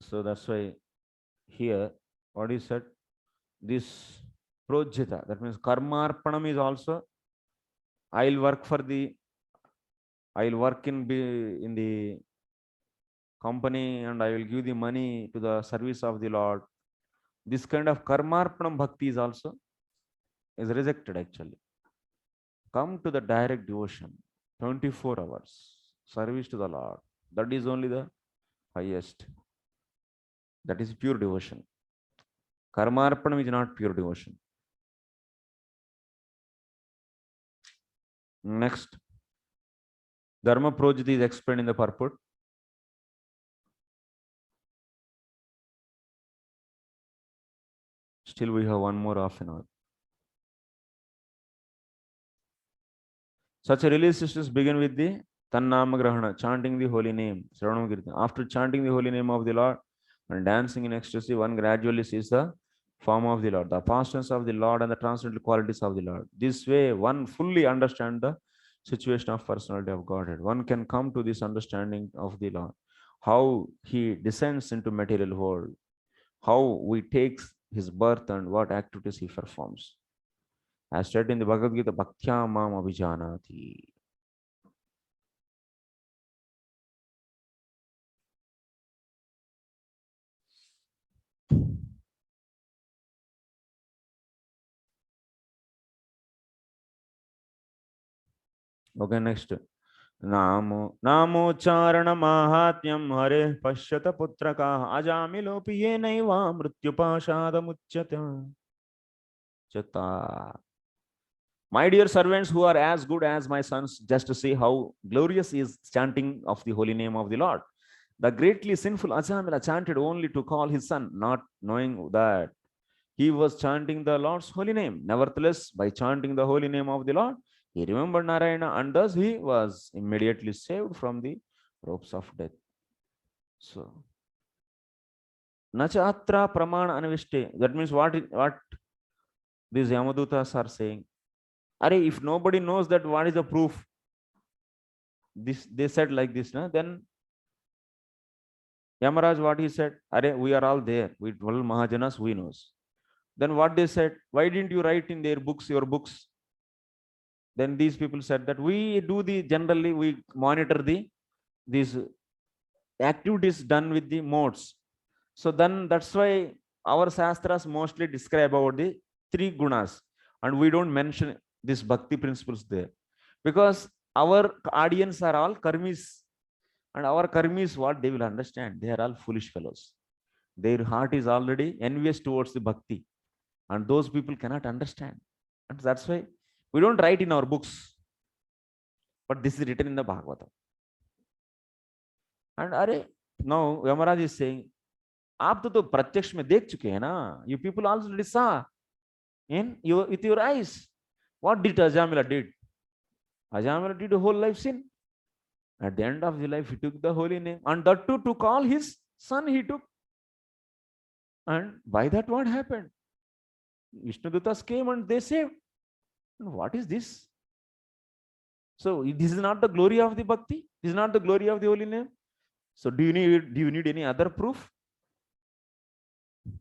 So that's why here, what is said? This projita, that means karmarpanam is also, I'll work in the company and I will give the money to the service of the Lord. This kind of karmarpanam bhakti is also is rejected actually. Come to the direct devotion, 24 hours, service to the Lord. That is only the highest. That is pure devotion. Karmarpanam is not pure devotion. Next, Dharma Projita is explained in the purport. Still we have one more half an hour. Such a religious systems begin with the Tannama Grahana, chanting the holy name. After chanting the holy name of the Lord and dancing in ecstasy, one gradually sees the form of the Lord, the apostles of the Lord and the transcendental qualities of the Lord. This way, one fully understands the situation of personality of Godhead. One can come to this understanding of the Lord, how he descends into material world, how he takes his birth and what activities he performs. As said in the Bhagavad Gita, Bhaktya Mam Abhijanati. Okay, next. Namocharana Mahatmyam Hare Pashyata Putraka Ajamilopi Yenaiva Mrityupashada Muchyata. Chata. My dear servants who are as good as my sons, just to see how glorious is chanting of the holy name of the Lord. The greatly sinful Ajamila chanted only to call his son, not knowing that he was chanting the Lord's holy name. Nevertheless, by chanting the holy name of the Lord, he remembered Narayana, and thus he was immediately saved from the ropes of death. So, Nachatra Pramana Anavishte. That means what these Yamadutas are saying. If nobody knows that what is the proof, this they said like this, then Yamaraj, what he said, we are all there. We 12 Mahajanas, we knows. Then what they said, why didn't you write in their books, your books? Then these people said that we do generally we monitor these activities done with the modes. So then that's why our Shastras mostly describe about the 3 gunas, and we don't mention these bhakti principles there, because our audience are all karmis, and our karmis, what they will understand, they are all foolish fellows. Their heart is already envious towards the bhakti, and those people cannot understand, and that's why we don't write in our books, but this is written in the Bhagavatam. And now Yamaraj is saying, आप तो प्रत्यक्ष में देख चुके हैं ना, you people already saw with your eyes. What did Ajamila did? Ajamila did a whole life sin. At the end of the life, he took the holy name, and that too to call his son he took. And by that, what happened? Vishnu dutas came and they saved. And what is this? So this is not the glory of the bhakti. This is not the glory of the holy name. So do you need any other proof?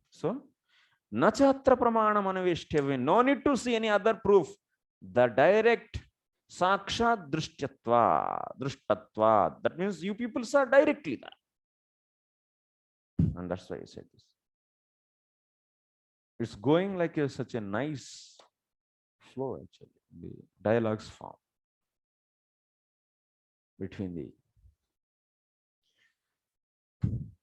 So nachatra pramanam anaveshtyavi. No need to see any other proof. The direct sakshat drishtatva. That means you people saw directly that. And that's why I said this. It's going like such a nice flow actually. The dialogues form between the.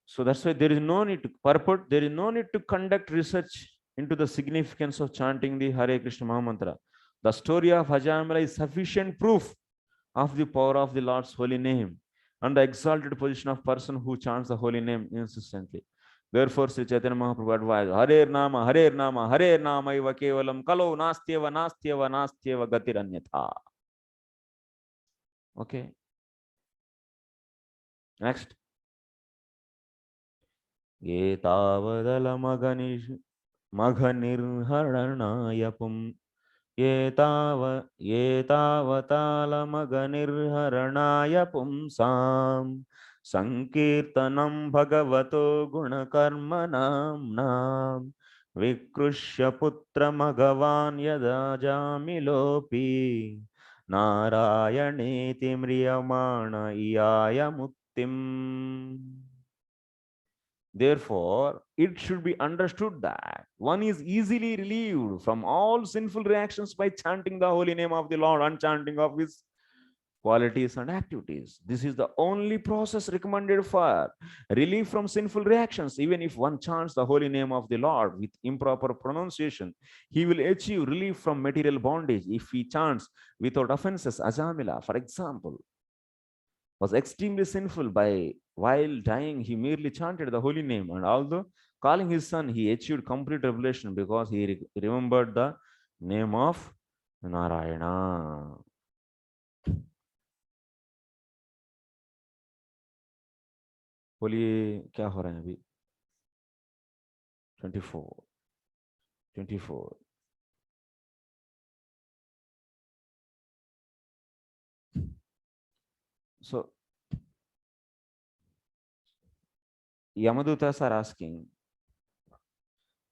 So that's why there is no need to purport, there is no need to conduct research into the significance of chanting the Hare Krishna Mahamantra. The story of Ajamila is sufficient proof of the power of the Lord's holy name and the exalted position of person who chants the holy name insistently. Therefore, Sri Chaitanya Mahaprabhu advised, Hare Nama, Hare Nama, Hare Nama eva kevalam kalo nastyeva, nastyeva, nastyeva gatiranyatha. Okay. Next. Etavadala maghanirharanayapum. Etavatalam maghanirharanaya pumsam. Sankirtanam bhagavato gunakarmanam nam. Vikrusya putram aghavan yadajamilopi. Narayaneti mriyamana iyaya muktim. Therefore, it should be understood that one is easily relieved from all sinful reactions by chanting the holy name of the Lord and chanting of his qualities and activities. This is the only process recommended for relief from sinful reactions. Even if one chants the holy name of the Lord with improper pronunciation, he will achieve relief from material bondage. If he chants without offenses, Ajamila, for example, was extremely sinful. While dying, he merely chanted the holy name, and although calling his son, he achieved complete revelation because he remembered the name of Narayana. बोलिए क्या हो रहा है अभी 24 So Yamadutas are asking,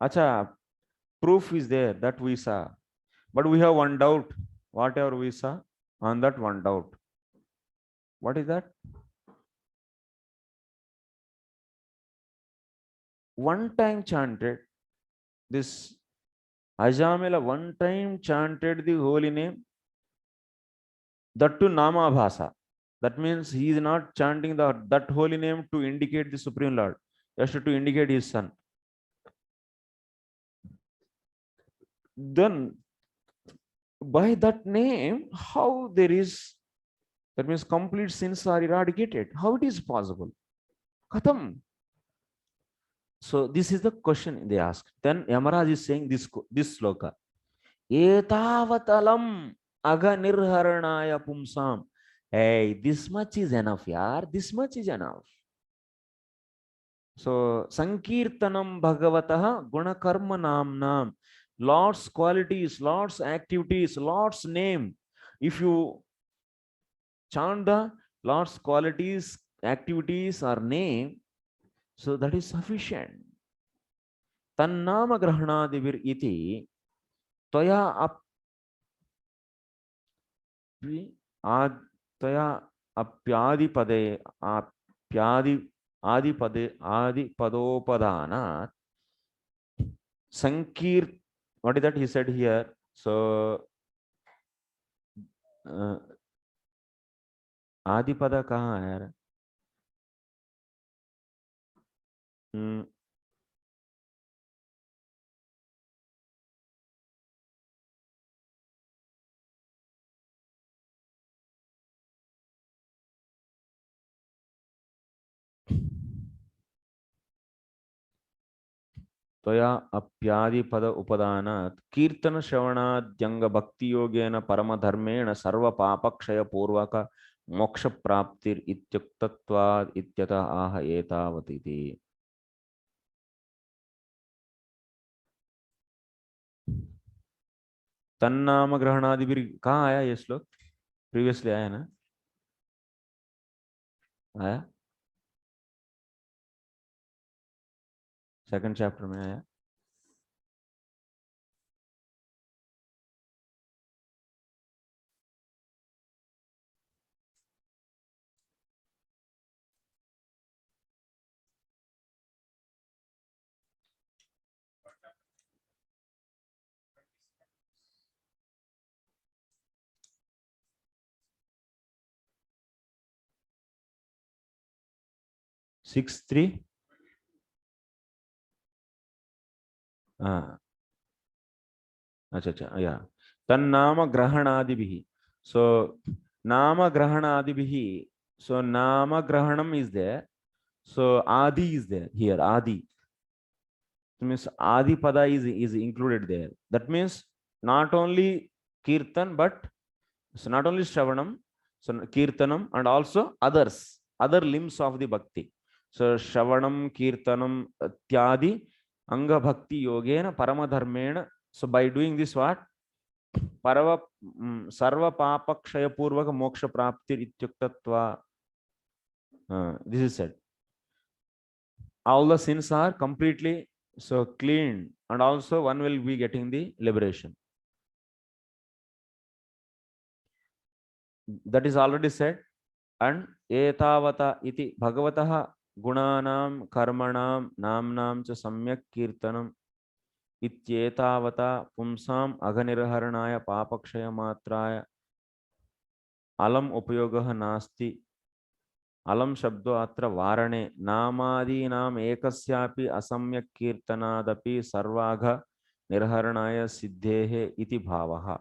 Acha, proof is there that we saw, but we have one doubt. Whatever we saw, on that one doubt. What is that? One time chanted this Ajamila, one time chanted the holy name, that to Nama Bhasa. That means he is not chanting that holy name to indicate the Supreme Lord, just to indicate his son. Then by that name, how there is, that means complete sins are eradicated. How it is possible? Khatam. So this is the question they asked. Then Yamaraja is saying this sloka. Etavatalam aghanirharanaya pumsam. Hey, this much is enough, yaar. This much is enough. So Sankirtanam Bhagavataha Gunakarma Namnam. Lord's qualities, Lord's activities, Lord's name. If you chant the Lord's qualities, activities, or name, so that is sufficient. Tannama Grahanadivir iti Toya Toya apyadi pade adi padopadana Sankir. What is that he said here? So आदि पद कहाँ है यार? त्वया अप्यादिपद उपदानात् कीर्तन श्रवणाद्यंग भक्ति योगेन परम धर्मेण सर्व पापक्षय पूर्वक मोक्ष प्राप्तिर इत्युक्तत्वात् इत्यतः आह एतावत् इति. तन्नाम ग्रहणादिभिः कहाँ आया ये श्लोक? प्रीवियसली आया ना? आया? सेकंड चैप्टर में आया. Six three. अच्छा या तन्नाम ग्रहणादिभिः. So nama grahanadibihi. So nama grahanam is there. So adi is there here. Adi. It means Adipada is included there. That means not only Kirtan, but so not only Shravanam, so Kirtanam, and also others, other limbs of the Bhakti. So Shravanam, Kirtanam, Tyadi, Anga Bhakti Yogena, Paramadharmena. So by doing this, what? Parava Sarva Papa Kshaya Purvaka Moksha Prapti Ityuktatva. This is said. All the sins are completely so clean, and also one will be getting the liberation. That is already said. And etavata iti bhagavatah gunanam karmanam namnam cha samyak kirtanam ityetavata pumsam aghanirharanaya papakshaya matraya alam upayogah nasti. Alam shabdo atra varane namadinam ekasyapi asamyak kirtanadapi sarvagha nirharanaya siddhehe iti bhavaha.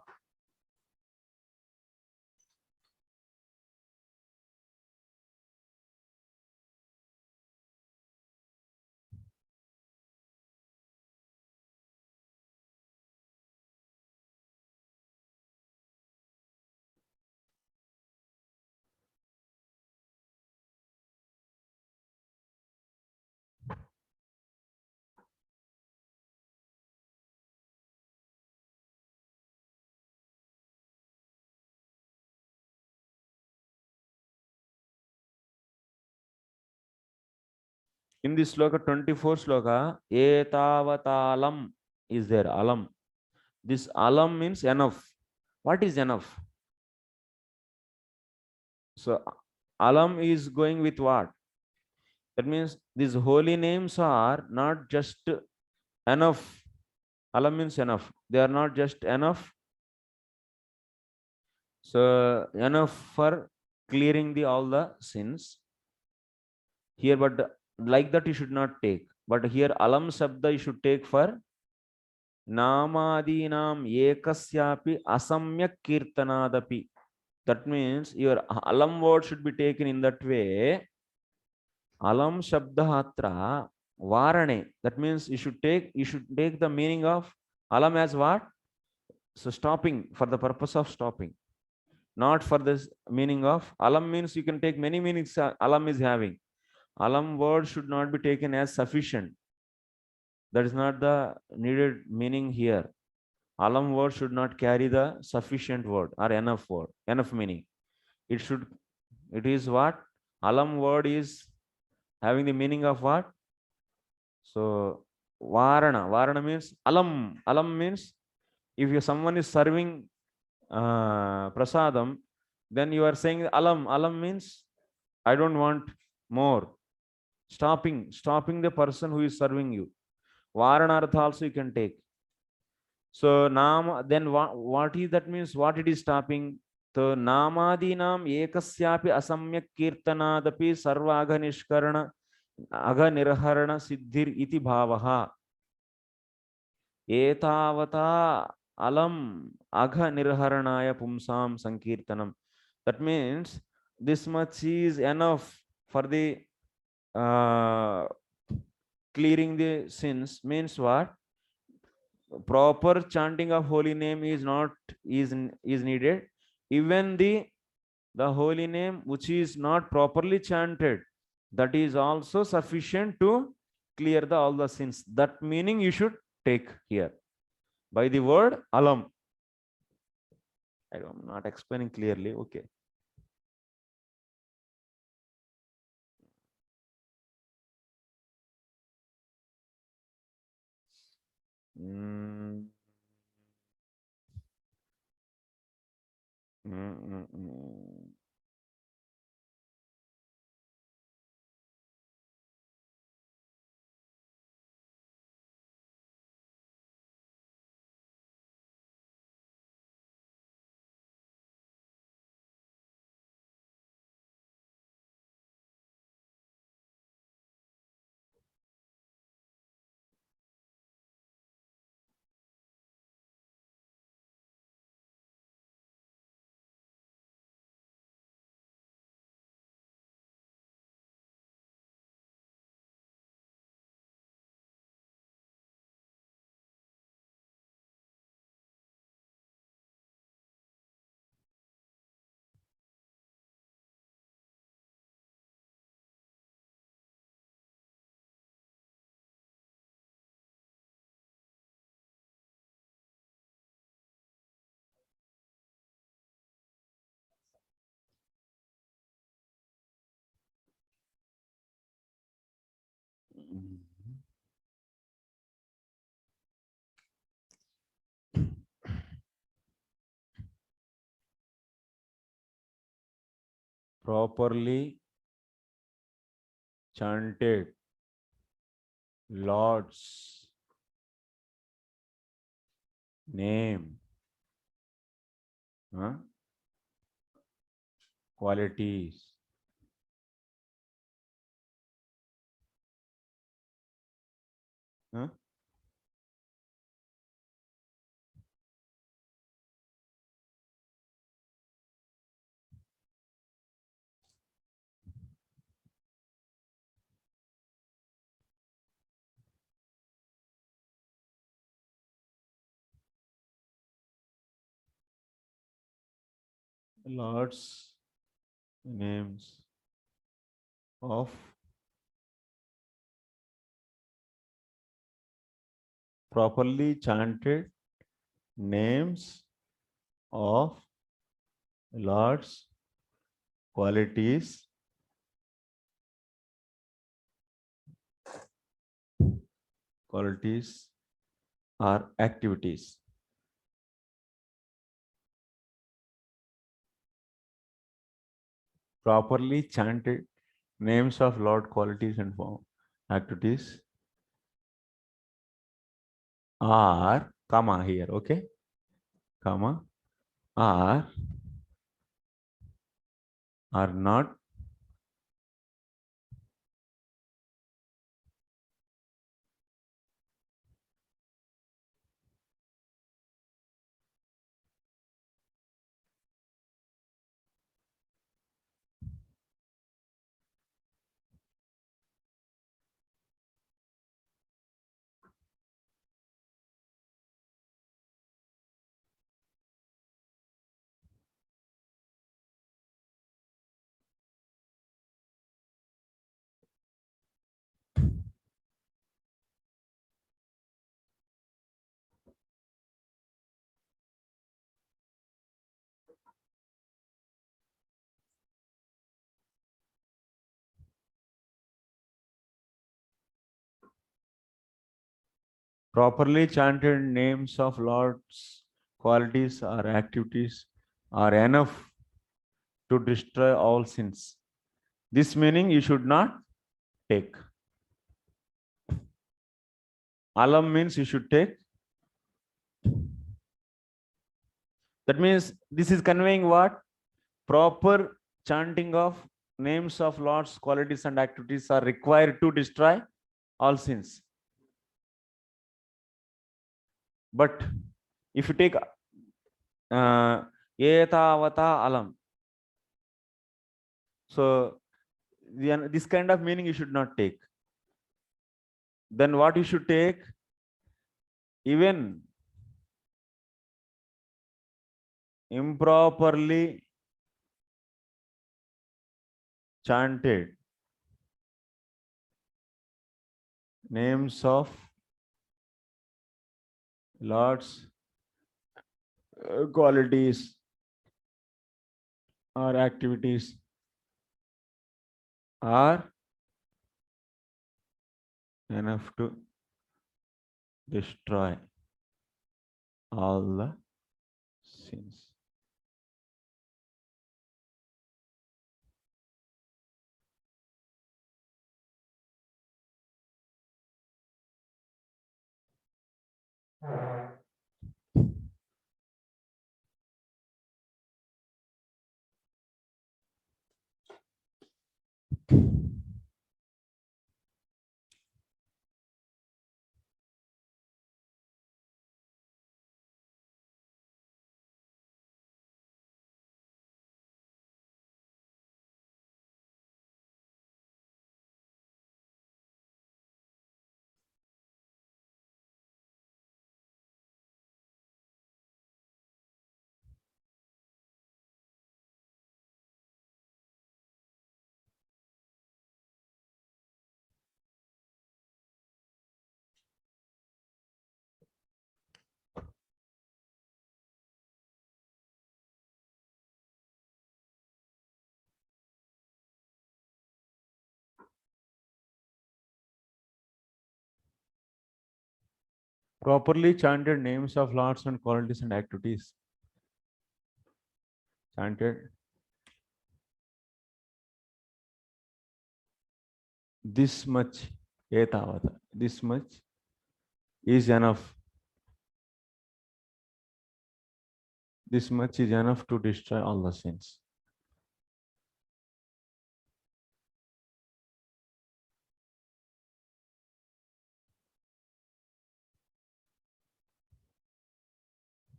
In this sloka, 24 sloka, etavatalam is there, alam. This alam means enough. What is enough? So alam is going with what? That means these holy names are not just enough. Alam means enough. They are not just enough. So enough for clearing all the sins. Here, but like that you should not take. But here alam sabda you should take for namadinam ekasyapi asamyak kirtanadapi. That means your alam word should be taken in that way. Alam shabdahatra varane. That means you should take the meaning of alam as what? So stopping, for the purpose of stopping. Not for this meaning of alam means you can take many meanings alam is having. Alam word should not be taken as sufficient. That is not the needed meaning here. Alam word should not carry the sufficient word or enough word, enough meaning. It is what? Alam word is having the meaning of what? So varana. Varana means alam. Alam means if someone is serving prasadam, then you are saying alam. Alam means I don't want more. Stopping the person who is serving you. Varanartha also you can take. So nama, then what is that means? What it is stopping? So namadinam ekasyapi asamyak kirtanadapi sarva agha nishkarana agha nirharana siddhir iti bhavaha. Etavata alam agha nirharanaya pumsam sankirtanam. That means this much is enough for the clearing the sins. Means what? Proper chanting of holy name is needed. Even the holy name which is not properly chanted, that is also sufficient to clear all the sins. That meaning you should take here by the word alam. I'm not explaining clearly. Okay. properly chanted Lord's name, qualities, Lord's names of properly chanted names of Lord's qualities, or activities. Properly chanted names of Lord qualities and form activities are, comma here, okay, comma, are not properly chanted names of Lord's qualities or activities are enough to destroy all sins. This meaning you should not take. Alam means you should take. That means this is conveying what? Proper chanting of names of Lord's qualities and activities are required to destroy all sins. But if you take etavata alam, so this kind of meaning you should not take. Then what you should take? Even improperly chanted names of Lord's qualities or activities are enough to destroy all the sins. Properly chanted names of Lords and qualities and activities. Chanted this much, etavata, this much is enough. This much is enough to destroy all the sins.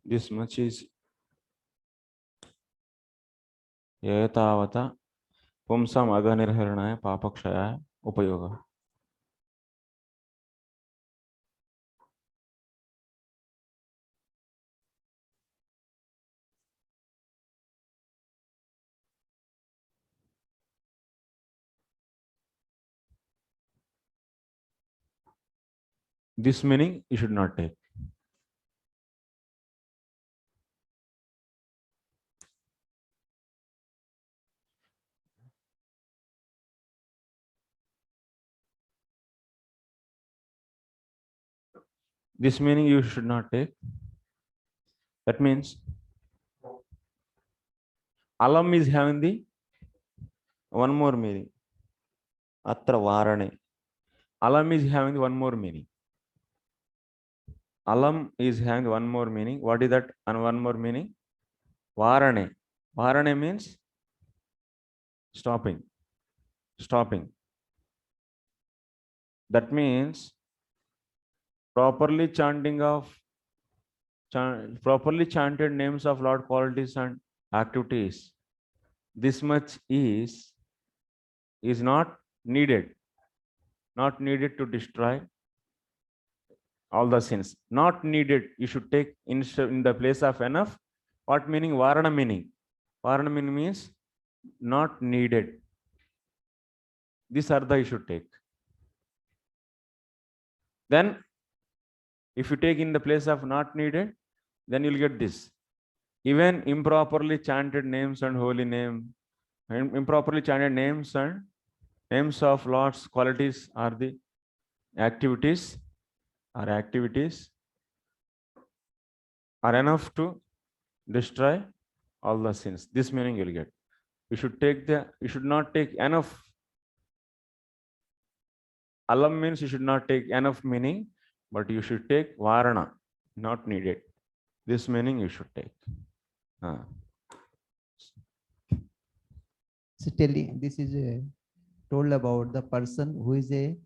This much is etavata pumsam aghanirharanaya papakshaya upayoga. This meaning you should not take. This meaning you should not take. That means alam is having the one more meaning. Atra varane. Alam is having one more meaning. Alam is having one more meaning. What is that? And one more meaning? Varane. Varane means stopping. Stopping. That means properly chanting of properly chanted names of Lord qualities and activities. This much is not needed. Not needed to destroy all the sins. Not needed. You should take in the place of enough. What meaning? Varana meaning. Varana meaning means not needed. This ardha you should take. Then, if you take in the place of not needed, then you'll get this. Even improperly chanted names and holy name, improperly chanted names and names of Lord's qualities are the activities are enough to destroy all the sins. This meaning you'll get. You should not take enough. Alam means you should not take enough meaning, but you should take varana, not needed. This meaning you should take.
So this is told about the person who is a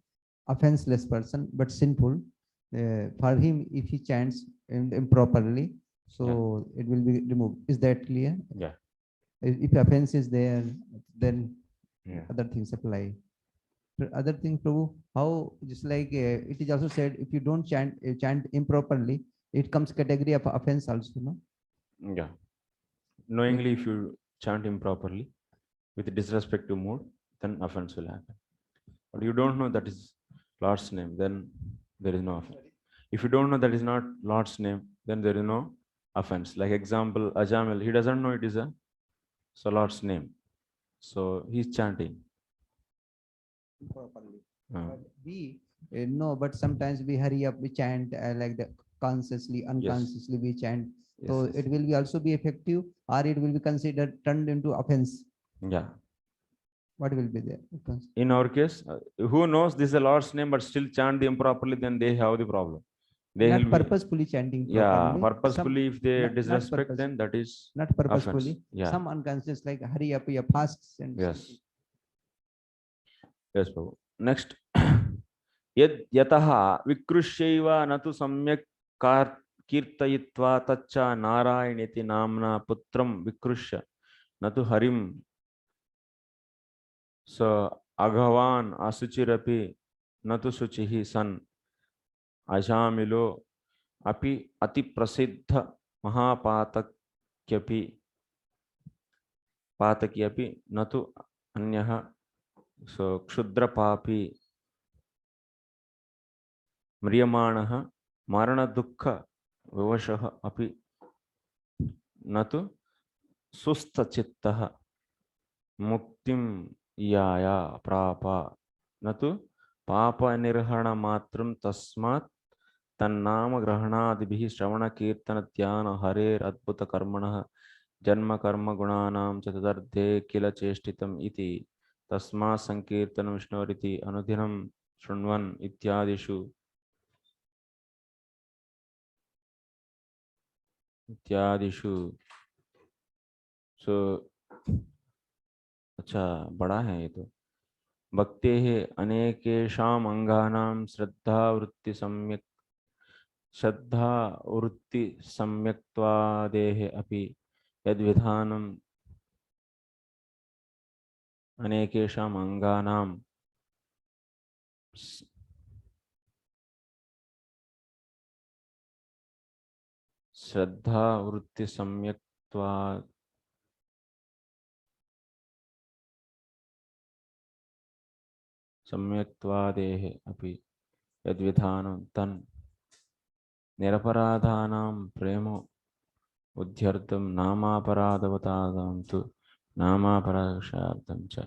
offenseless person but sinful. For him, if he chants improperly, so it will be removed. Is that clear?
Yeah.
If offense is there, then other things apply. Other thing, Prabhu, how just like it is also said, if you don't chant improperly, it comes category of offense also, no?
Yeah. Knowingly, if you chant improperly with disrespectful mood, then offense will happen. But you don't know that is Lord's name, then there is no offense. If you don't know that is not Lord's name, then there is no offense. Like example, Ajamila, he doesn't know it is a Lord's name, so he's chanting
Properly. We no, but sometimes we hurry up, we chant like the consciously, unconsciously we chant. So it will be also be effective, or it will be considered turned into offense.
Yeah.
What will be there?
In our case, who knows this is the Lord's name but still chant improperly, then they have the problem. They
not
will
purposefully chanting properly.
Yeah, purposefully. If they disrespect, then that is
not purposefully.
offense. Yeah.
Some unconscious, like hurry up, your fasts and
yes. Yes, Prabhu. Next. Yad yataha vikrusyaiva natu samyak kirtayitva tacha narayiniti namna putram vikrusya natu harim. So aghavan asuchirapi natu suchihi san ajamilo api ati prasiddha mahapatakyaphi patakyapi natu anyaha. So kshudra papi mriyamana marana dukkha vivashaha api natu susta chittaha muktim iyaya prapa natu papa nirhana matram tasmat tannama grahanadibhi shravana kirtana dhyana harer adbhuta karmanah janma karma gunanam chatadardhe kila cheshtitam iti Tasma Sankirtanam Vishnoriti Anudhinam Shrunvan Ityadishu So अच्छा बड़ा है ये तो भक्तेः अनेकेषाम् अंगानां श्रद्धा वृत्ति सम्यक्त्वादेः अपि यद्विधानम् अनेकेषाम् अंगानां श्रद्धा वृत्ति सम्यक्त्वादेः अपि यद्विधानं तन् निरपराधानां प्रेम उद्ध्यर्थं नामापराधवतां तु नामापराशार्थं च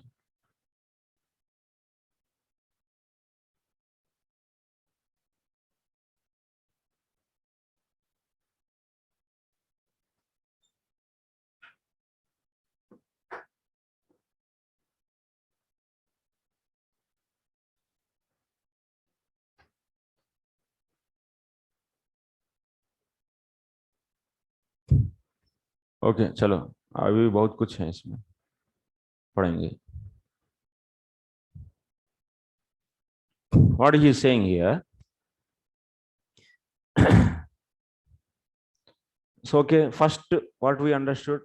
ओके चलो अभी बहुत कुछ है इसमें पढ़ेंगे what he is saying here so okay first what we understood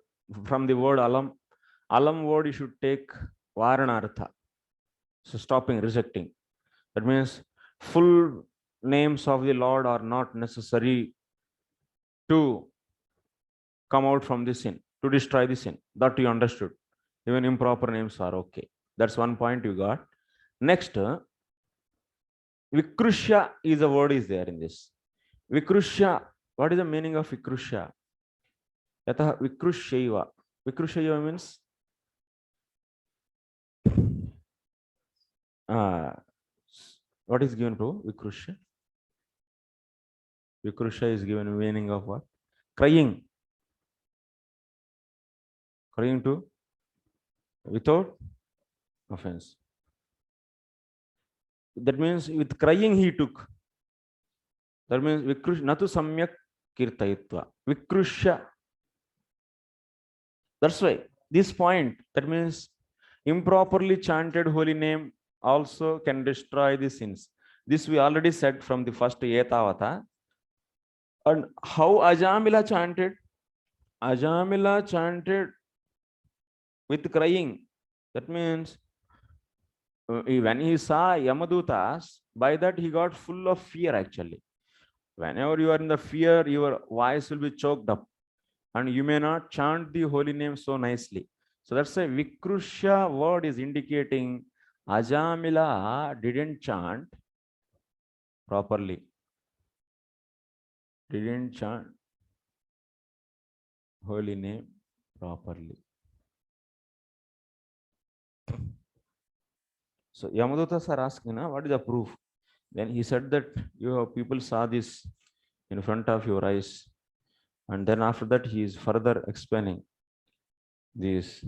from the word alam word you should take varanartha so stopping rejecting that means full names of the Lord are not necessary to come out from the sin to destroy the sin that you understood even improper names are okay that's one point you got next vikrusya is a word is there in this vikrusya what is the meaning of vikrusya yatah vikrushaiva means what is given to vikrusya is given meaning of what crying to without offense that means with crying he took that means vikrush natu samyak kirtayitva vikrusya that's why this point that means improperly chanted holy name also can destroy the sins this we already said from the first etavata and how Ajamila chanted with crying that means when he saw Yamadutas by that he got full of fear actually whenever you are in the fear your voice will be choked up and you may not chant the holy name so nicely so that's why vikrusya word is indicating Ajamila didn't chant properly didn't chant holy name properly. So Yamadutas are asking, what is the proof? Then he said that people saw this in front of your eyes. And then after that, he is further explaining these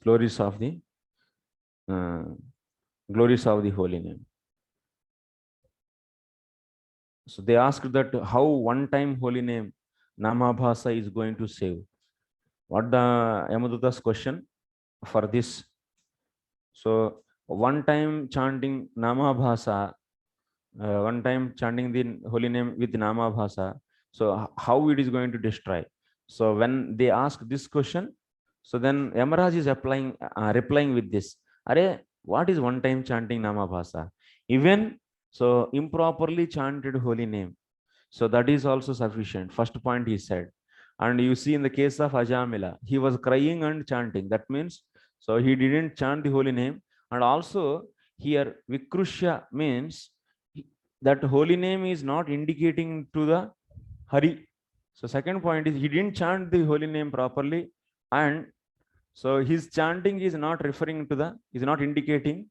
glories of the holy name. So they asked that how one-time holy name Namabhasa is going to save. What the Yamaduta's question for this? So one-time chanting Namabhasa, one-time chanting the holy name with Namabhasa. So how it is going to destroy? So when they ask this question, so then Yamaraja is replying with this. Are what is one-time chanting Namabhasa? Even so improperly chanted holy name. So that is also sufficient. First point he said. And you see in the case of Ajamila, he was crying and chanting. That means, so he didn't chant the holy name. And also here vikrusya means that holy name is not indicating to the Hari. So second point is he didn't chant the holy name properly. And so his chanting is not referring to is not indicating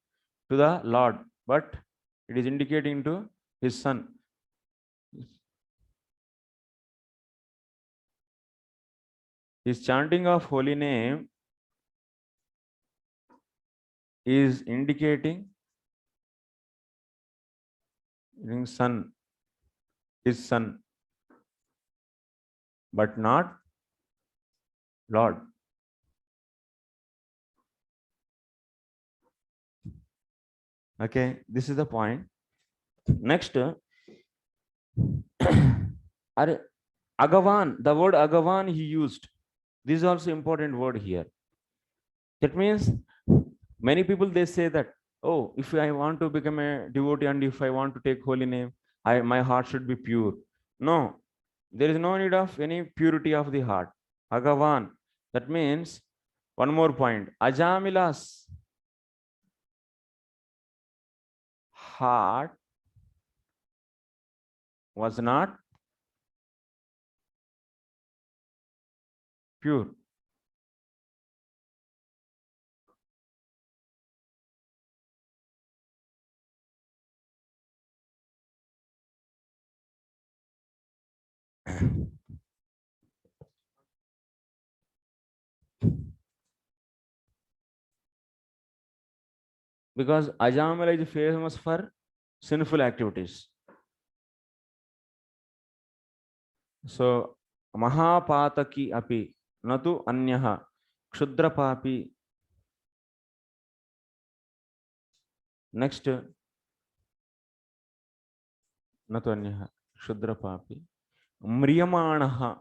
to the Lord, but it is indicating to his son. His chanting of holy name is indicating son, his son, but not Lord. Okay, this is the point. Next, aghavan, the word aghavan he used. This is also important word here. That means many people, they say that, oh, if I want to become a devotee and if I want to take holy name, my heart should be pure. No, there is no need of any purity of the heart. Aghavan, that means, one more point, Ajamila's heart was not pure. Because Ajamila is famous for sinful activities. So, Mahapataki api, natu anyaha, kshudrapapi. Next, natu anyaha, kshudrapapi. Mriyamana.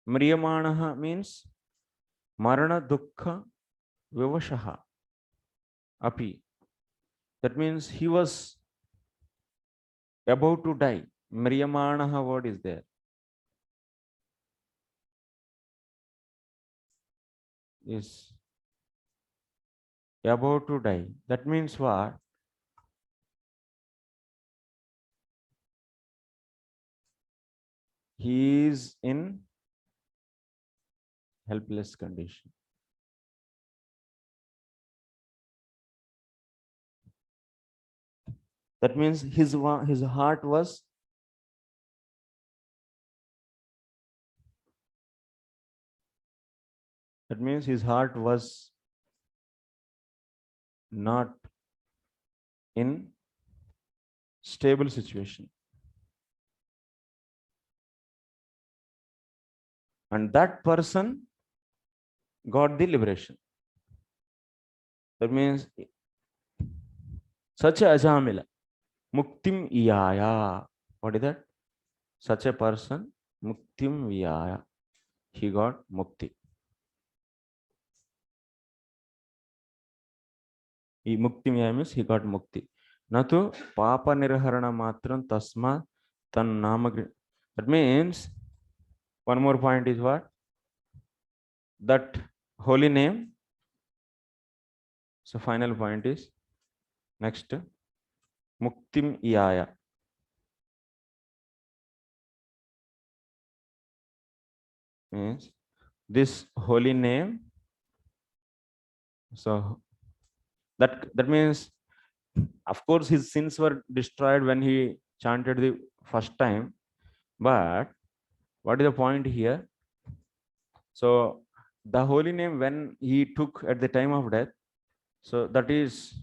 Mriyamana means marana dukkha vivashaha api. That means he was about to die. Mriyamana word is there. Is about to die. That means what? He is in helpless condition. That means his heart was not in stable situation. And that person got the liberation. That means such a Ajamila, muktim iyaya. What is that? Such a person, muktim iyaya. He got mukti. Muktim iyaya means he got mukti. Natu papa nirharana matram tasma tan namagri. That means one more point is what? That holy name. So final point is next, muktim iyaya. Means this holy name. So that means, of course, his sins were destroyed when he chanted the first time. But what is the point here? So the holy name when he took at the time of death, so that is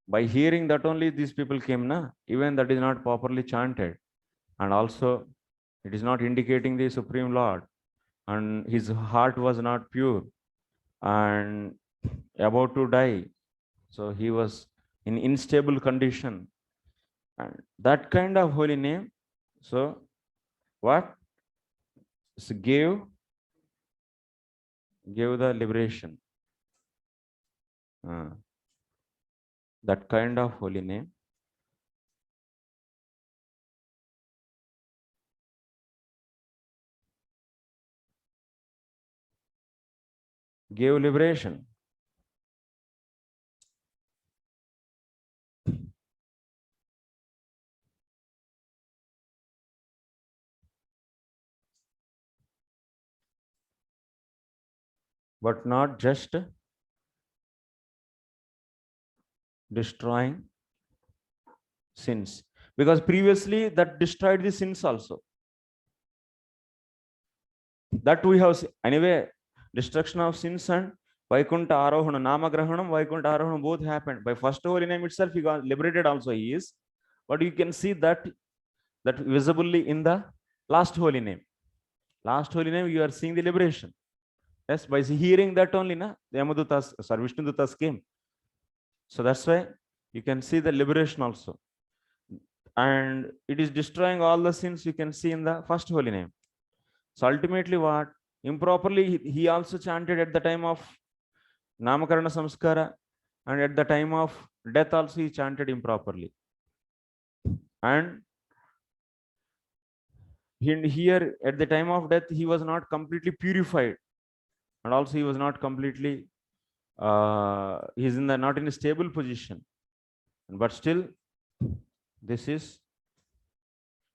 by hearing that only these people came, na? Even that is not properly chanted. And also it is not indicating the Supreme Lord. And his heart was not pure and about to die. So he was in unstable condition. And that kind of holy name, so what? So gave the liberation. That kind of holy name gave liberation. But not just destroying sins, because previously that destroyed the sins also. That we have anyway. Destruction of sins and Vaikuntha Arohana, Namagrahanam, Vaikuntha Arohana both happened. By first holy name itself, he got liberated also he is. But you can see that visibly in the last holy name. Last holy name, you are seeing the liberation. Yes, by hearing that only, the Yamadutas, sorry, Vishnudutas came. So that's why you can see the liberation also. And it is destroying all the sins you can see in the first holy name. So ultimately what? Improperly, he also chanted at the time of Namakarana Samskara, and at the time of death also he chanted improperly. And here at the time of death, he was not completely purified. And also he was not completely, he's not in a stable position. But still, this is,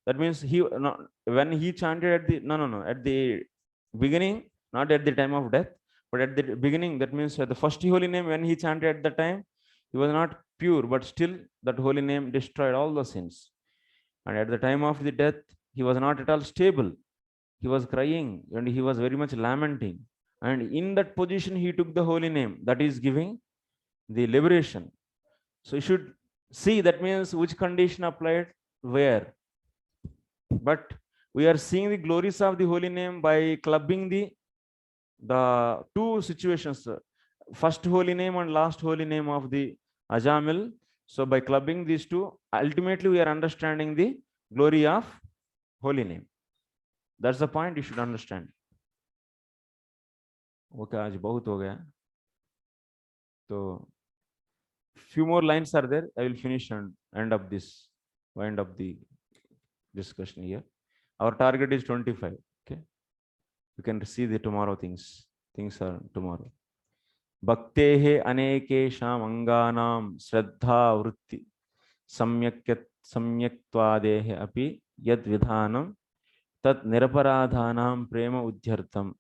that means when he chanted at the, at the beginning, not at the time of death, but at the beginning, that means the first holy name, when he chanted at the time, he was not pure, but still that holy name destroyed all the sins. And at the time of the death, he was not at all stable. He was crying and he was very much lamenting. And in that position, he took the holy name, that is giving the liberation. So you should see, that means which condition applied where. But we are seeing the glories of the holy name by clubbing the two situations, first holy name and last holy name of the Ajamil. So by clubbing these two, ultimately we are understanding the glory of holy name. That's the point you should understand. Okay, आज बहुत हो गया. So few more lines are there. I will finish and end up the discussion here. Our target is 25. Okay, you can see the tomorrow things are tomorrow. Bhaktehe anekesham anganam shraddha vritti samyaktvadehe api yad vidhanam tat niraparadhanam prema udhyartam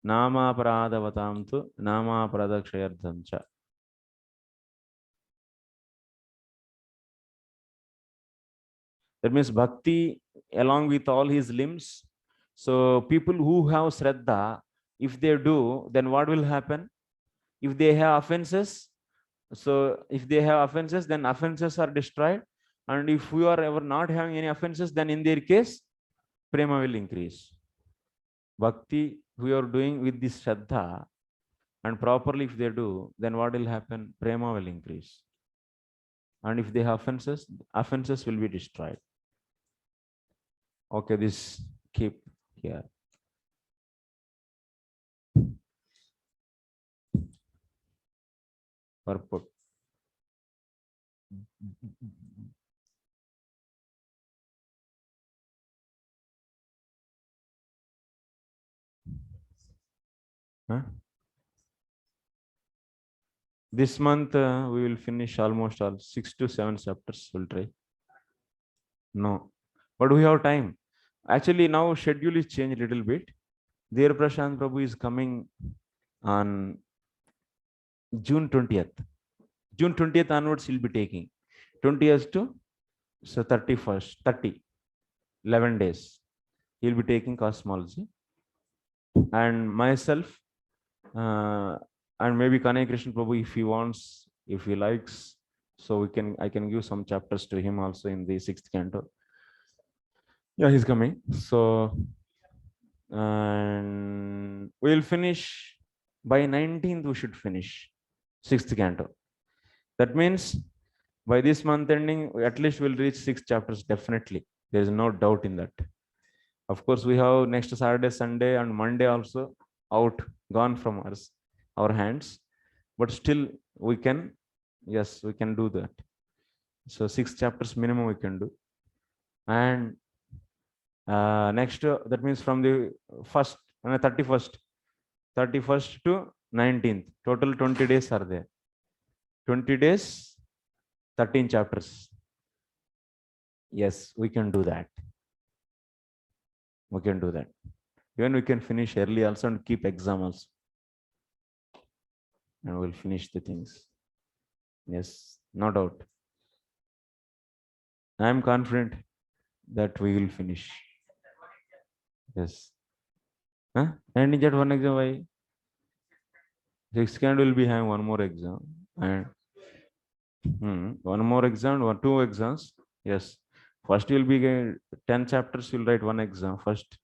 nama paradavatam tu nama paradakshayardham cha. That means bhakti along with all his limbs. So people who have shraddha, if they do, then what will happen? If they have offenses, so if they have offenses, then offenses are destroyed. And if we are ever not having any offenses, then in their case, prema will increase. Bhakti we are doing with this shraddha, and properly if they do, then what will happen? Prema will increase. And if they have offenses will be destroyed. Okay, this keep here. Purport. Huh? This month we will finish almost all 6 to 7 chapters. We'll try. No, but we have time. Actually, now schedule is changed a little bit. Dear Prashant Prabhu is coming on June 20th. June 20th onwards he'll be taking 20th to 31st, 11 days. He'll be taking cosmology. And myself, and maybe Kanai Krishna Prabhu, if he wants, if he likes, so I can give some chapters to him also in the 6th canto. Yeah, he's coming. So, and we'll finish by 19th. We should finish 6th canto. That means by this month ending, at least we'll reach 6 chapters. Definitely, there is no doubt in that. Of course, we have next Saturday, Sunday, and Monday also gone from our hands, but still we can, yes, we can do that. So 6 chapters minimum we can do. And next, that means from the 31st to 19th, total 20 days are there. 20 days, 13 chapters. Yes, we can do that. We can do that. Even we can finish early also and keep exam also. And we'll finish the things. Yes, no doubt. I am confident that we will finish. Yes. Huh? 19 jet one exam, why? 6th second will be having one more exam. And one more exam, two exams. Yes. First you'll be getting 10 chapters, you'll write one exam first.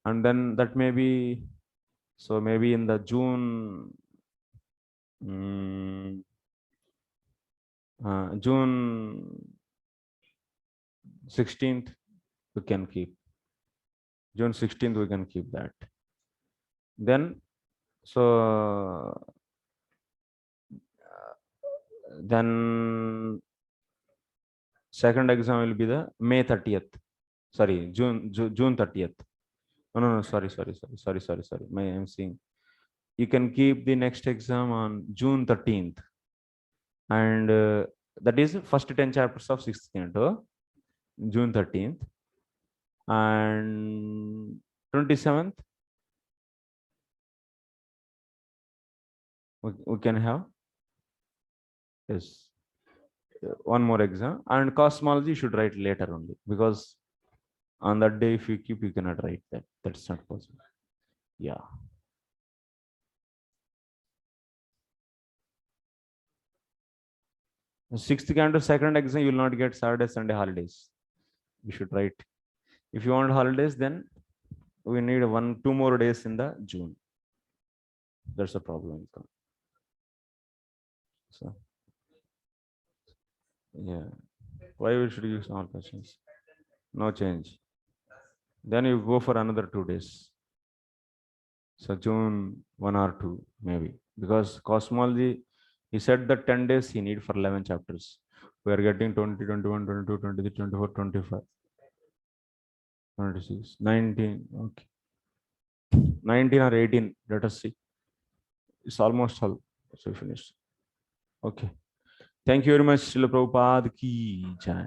And then that may be, so maybe in the June, June 16th, we can keep. June 16th, we can keep that. Then, so, then second exam will be the May 30th. Sorry, June 30th. No, sorry. I'm seeing. You can keep the next exam on June 13th. And that is first 10 chapters of 6th canto, June 13th. And 27th, we can have, yes, one more exam. And cosmology should write later only, because on that day, if you keep, you cannot write that. That's not possible. Yeah. Sixth canto, second exam, you will not get Saturday, Sunday holidays. You should write. If you want holidays, then we need 2 more days in the June. That's the problem. So, yeah. Why we should use all questions? No change. Then you go for another 2 days. So June 1 or 2, maybe. Because cosmology, he said that 10 days he need for 11 chapters. We are getting 20, 21, 22, 23, 24, 25, 26, 19. Okay. 19 or 18, let us see. It's almost all. So finished. Okay. Thank you very much, Srila Prabhupada ki jai.